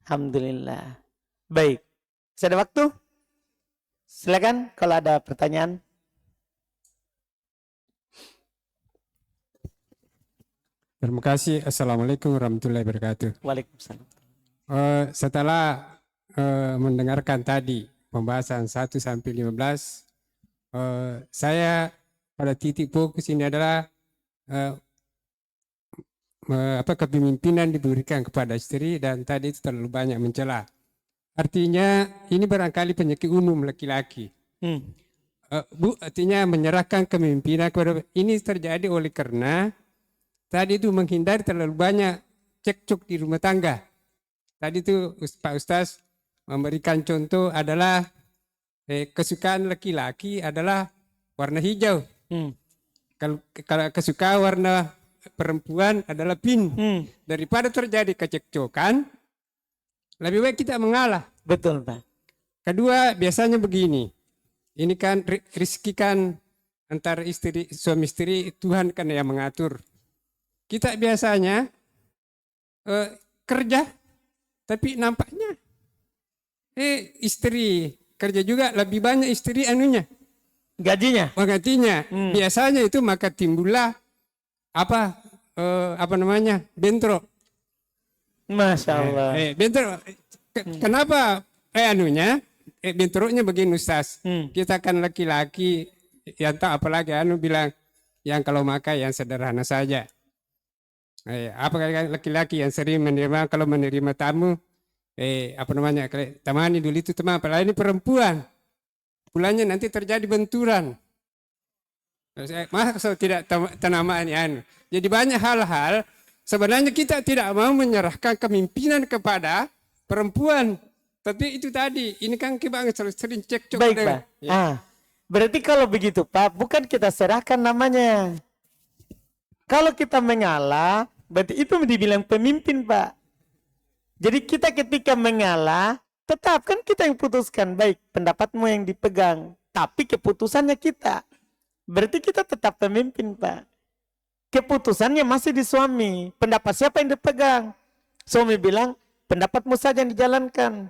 Alhamdulillah. Baik. Masih ada waktu? Silakan kalau ada pertanyaan. Terima kasih. Assalamualaikum warahmatullahi wabarakatuh. Waalaikumsalam. Setelah mendengarkan tadi pembahasan 1 sampai 15, saya pada titik fokus ini adalah kepemimpinan diberikan kepada istri dan tadi itu terlalu banyak mencela. Artinya ini barangkali penyakit umum laki-laki. artinya menyerahkan kepemimpinan kepada ini terjadi oleh karena tadi itu menghindari terlalu banyak cekcok di rumah tangga. Tadi itu Pak Ustaz memberikan contoh adalah kesukaan laki-laki adalah warna hijau. Kalau kesukaan warna perempuan adalah pink. Daripada terjadi kecekcokan, lebih baik kita mengalah. Betul, Pak. Kedua, biasanya begini. Ini kan rezeki kan antara suami istri, Tuhan kan yang mengatur. Kita biasanya kerja, tapi nampaknya istri kerja juga lebih banyak istri anunya. Gajinya. Gajinya. Biasanya itu maka timbullah bentrok. Masya Allah. Bentrok. Kenapa bentroknya begini Ustaz. Kita kan laki-laki yang tak apalagi bilang yang kalau makan yang sederhana saja. Apakah laki-laki yang sering menerima kalau menerima tamu temani dulu itu teman, apalagi ini perempuan. Pulangnya nanti terjadi benturan. Masa tidak tanaman. Jadi banyak hal-hal sebenarnya kita tidak mau menyerahkan kepemimpinan kepada perempuan. Tapi itu tadi, ini kan kita sering cekcok. Baik, Pak. Ya. Berarti kalau begitu, Pak, bukan kita serahkan namanya. Kalau kita mengalah, berarti itu dibilang pemimpin, Pak. Jadi kita ketika mengalah, tetap kan kita yang putuskan. Baik, pendapatmu yang dipegang. Tapi keputusannya kita. Berarti kita tetap pemimpin, Pak. Keputusannya masih di suami. Pendapat siapa yang dipegang? Suami bilang, pendapatmu saja yang dijalankan.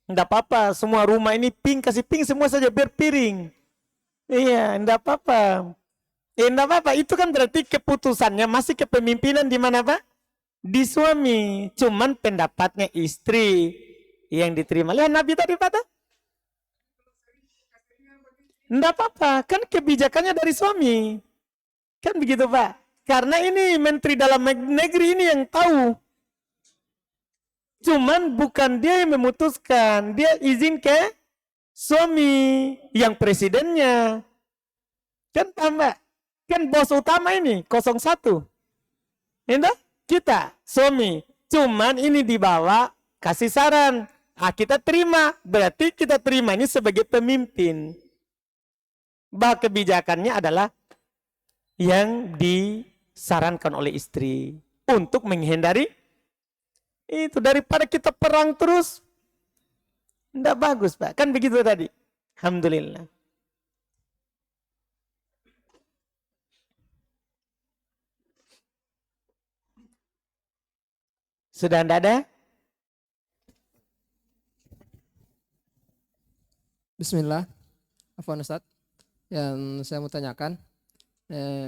Enggak apa-apa, semua rumah ini kasih pink semua saja berpiring. Iya, enggak apa-apa. Enggak apa-apa, itu kan berarti keputusannya masih kepemimpinan di mana, Pak? Di suami. Cuman pendapatnya istri yang diterima. Lihat Nabi tadi, Pak. Enggak apa-apa, kan kebijakannya dari suami. Kan begitu, Pak? Karena ini Menteri Dalam Negeri ini yang tahu. Cuman bukan dia yang memutuskan, dia izin ke suami yang presidennya. Kan tambah, kan bos utama ini 01. Ini kita, suami. Cuman ini dibawa kasih saran. Kita terima, berarti kita terima ini sebagai pemimpin. Bahwa kebijakannya adalah yang disarankan oleh istri untuk menghindari itu, daripada kita perang terus. Tidak bagus, Pak. Kan begitu tadi. Alhamdulillah. Sudah tidak ada? Bismillah. Afwan Ustaz. Yang saya mau tanyakan,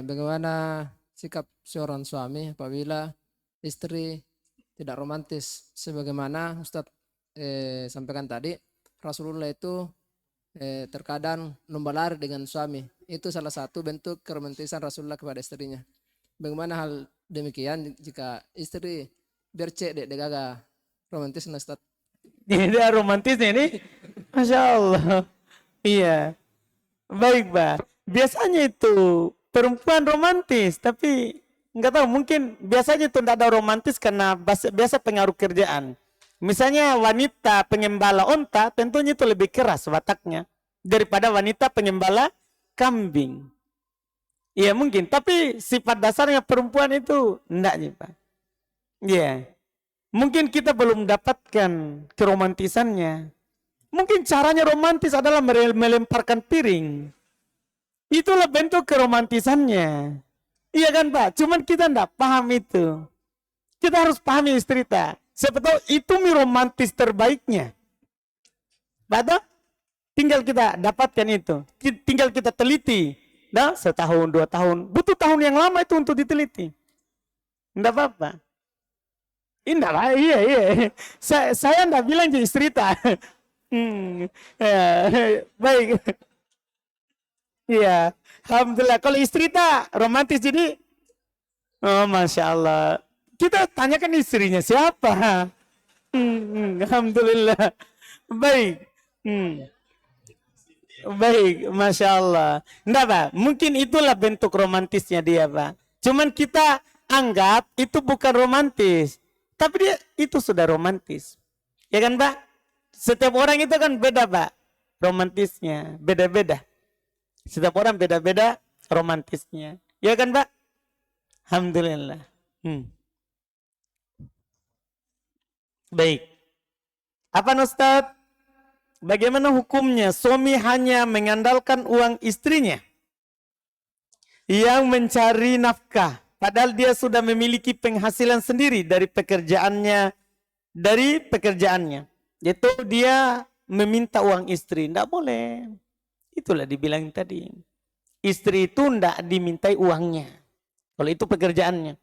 bagaimana sikap seorang suami apabila istri tidak romantis, sebagaimana Ustadz sampaikan tadi, Rasulullah itu terkadang lomba lari dengan suami. Itu salah satu bentuk keromantisan Rasulullah kepada istrinya. Bagaimana hal demikian jika istri bercek dek gaga romantis, Ustadz? Tidak romantisnya ini, Masya Allah. Iya. Baik, Pak. Biasanya itu perempuan romantis, tapi nggak tahu, mungkin biasanya itu tidak ada romantis karena biasa pengaruh kerjaan. Misalnya wanita pengembala onta, tentunya itu lebih keras wataknya daripada wanita pengembala kambing. Iya mungkin, tapi sifat dasarnya perempuan itu enggak nih, Pak. Iya. Mungkin kita belum dapatkan keromantisannya. Mungkin caranya romantis adalah melemparkan piring. Itulah bentuk keromantisannya. Iya kan, Pak? Cuman kita enggak paham itu. Kita harus pahami istri kita. Siapa tahu itu romantis terbaiknya. Betul? Tinggal kita dapatkan itu. Tinggal kita teliti. Nah, setahun, 2 tahun. Butuh tahun yang lama itu untuk diteliti. Enggak apa-apa. Indah lah, iya. Saya enggak bilang jadi istri tak. Baik. Iya. Alhamdulillah. Kalau istri tak romantis jadi, oh Masya Allah. Kita tanyakan istrinya siapa. Alhamdulillah. Baik. Baik, Masya Allah. Enggak, Pak. Mungkin itulah bentuk romantisnya dia, Pak. Cuman kita anggap itu bukan romantis. Tapi dia itu sudah romantis. Ya kan, Pak? Setiap orang itu kan beda, Pak. Romantisnya. Beda-beda. Setiap orang beda-beda romantisnya. Ya kan, Pak? Alhamdulillah. Baik. Apa, Ustaz? Bagaimana hukumnya suami hanya mengandalkan uang istrinya yang mencari nafkah, padahal dia sudah memiliki penghasilan sendiri dari pekerjaannya, yaitu dia meminta uang istri. Tidak boleh. Itulah dibilang tadi. Istri itu tidak dimintai uangnya, kalau itu pekerjaannya.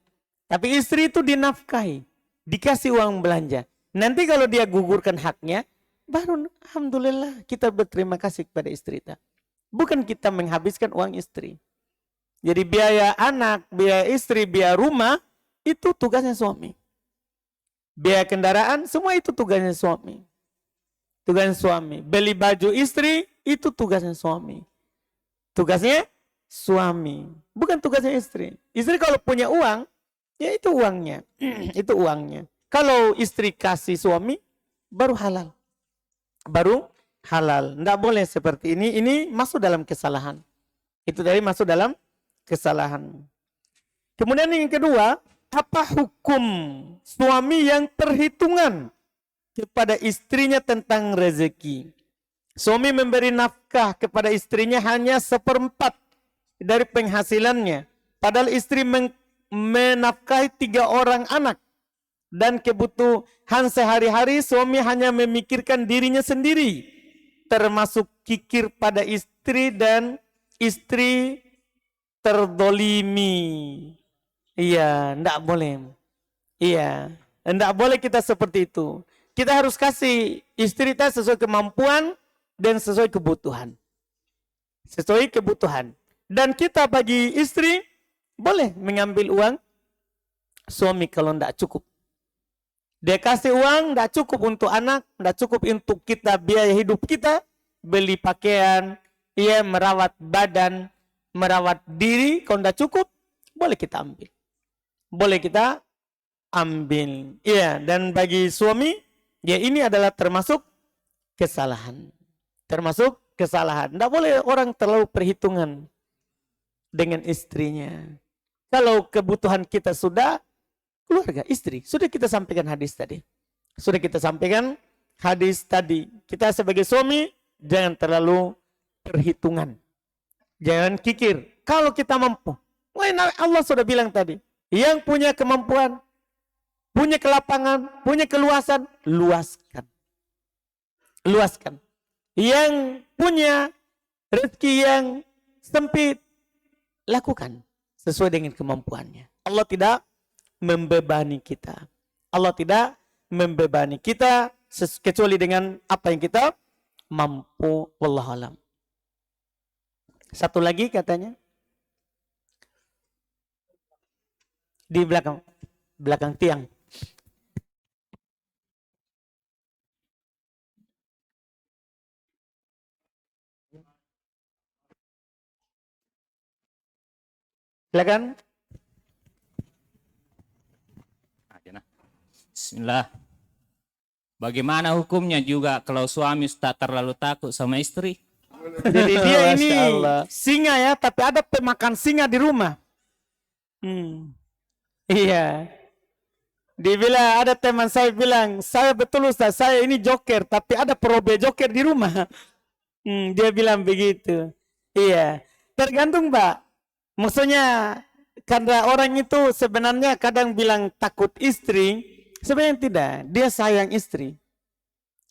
Tapi istri itu dinafkahi, dikasih uang belanja. Nanti kalau dia gugurkan haknya, baru alhamdulillah kita berterima kasih kepada istri kita. Bukan kita menghabiskan uang istri. Jadi biaya anak, biaya istri, biaya rumah, itu tugasnya suami. Biaya kendaraan, semua itu tugasnya suami. Tugasnya suami. Beli baju istri, itu tugasnya suami. Tugasnya suami. Bukan tugasnya istri. Istri kalau punya uang, ya itu uangnya. Itu uangnya. Kalau istri kasih suami, baru halal. Baru halal. Tidak boleh seperti ini. Ini masuk dalam kesalahan. Itu dari masuk dalam kesalahan. Kemudian yang kedua, apa hukum suami yang perhitungan kepada istrinya tentang rezeki? Suami memberi nafkah kepada istrinya hanya 1/4 dari penghasilannya. Padahal istri menafkahi 3 orang anak. Dan kebutuhan sehari-hari suami hanya memikirkan dirinya sendiri. Termasuk kikir pada istri dan istri terdolimi. Iya, enggak boleh. Iya, enggak boleh kita seperti itu. Kita harus kasih istri kita sesuai kemampuan dan sesuai kebutuhan. Sesuai kebutuhan. Dan kita bagi istri boleh mengambil uang suami kalau enggak cukup. Dia kasih uang, tidak cukup untuk anak, tidak cukup untuk kita biaya hidup kita, beli pakaian, ia merawat badan, merawat diri, kalau tidak cukup, boleh kita ambil. Boleh kita ambil. Iya, dan bagi suami, ya ini adalah termasuk kesalahan. Termasuk kesalahan. Tidak boleh orang terlalu perhitungan dengan istrinya. Kalau kebutuhan kita sudah, keluarga, istri. Sudah kita sampaikan hadis tadi. Sudah kita sampaikan hadis tadi. Kita sebagai suami, jangan terlalu perhitungan. Jangan kikir. Kalau kita mampu. Allah sudah bilang tadi. Yang punya kemampuan, punya kelapangan, punya keluasan, luaskan. Luaskan. Yang punya rezeki yang sempit, lakukan sesuai dengan kemampuannya. Allah tidak membebani kita. Allah tidak membebani kita kecuali dengan apa yang kita mampu. Wallahu alam. Satu lagi katanya. Di belakang tiang. Silakan. Bismillah. Bagaimana hukumnya juga kalau suami tak terlalu takut sama istri? Jadi dia ini Masya Allah. singa ya, tapi ada pemakan singa di rumah. Iya. Dia bilang, ada teman saya bilang, saya betul Ustaz, saya ini joker, tapi ada perobe joker di rumah. Dia bilang begitu. Iya. Tergantung, Mbak. Maksudnya, karena orang itu sebenarnya kadang bilang takut istri, sebenarnya tidak, dia sayang istri.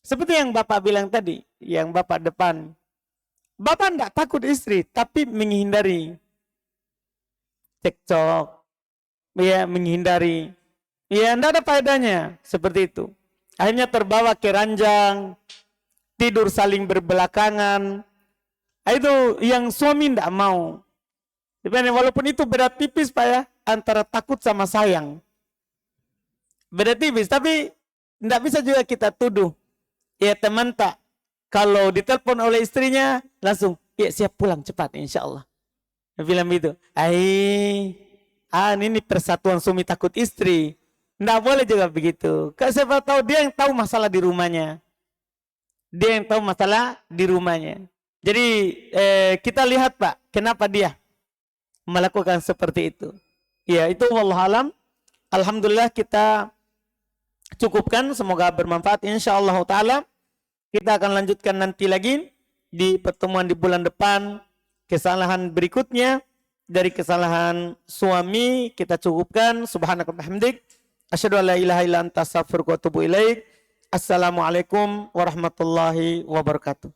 Seperti yang Bapak bilang tadi, yang Bapak depan. Bapak tidak takut istri, tapi menghindari cekcok, ya menghindari. Ya tidak ada faedahnya, seperti itu. Akhirnya terbawa ke ranjang, tidur saling berbelakangan. Itu yang suami tidak mau. Walaupun itu beda tipis Pak ya, antara takut sama sayang. Beda tipis, tapi tidak bisa juga kita tuduh. Ya teman tak Kalau ditelepon oleh istrinya, langsung, ya siap pulang cepat insya Allah. Dia bilang begitu. Ini persatuan suami takut istri. Nggak boleh juga begitu. Karena siapa tahu dia yang tahu masalah di rumahnya. Dia yang tahu masalah di rumahnya. Jadi kita lihat Pak, kenapa dia melakukan seperti itu. Ya itu wallahualam. Alhamdulillah kita cukupkan. Semoga bermanfaat insyaallah ta'ala. Kita akan lanjutkan nanti lagi di pertemuan di bulan depan. Kesalahan berikutnya dari kesalahan suami kita cukupkan. Subhanaka wa bihamdik. Asyhadu an la ilaha illa anta astaghfiruka wa atubu ilaik. Assalamualaikum warahmatullahi wabarakatuh.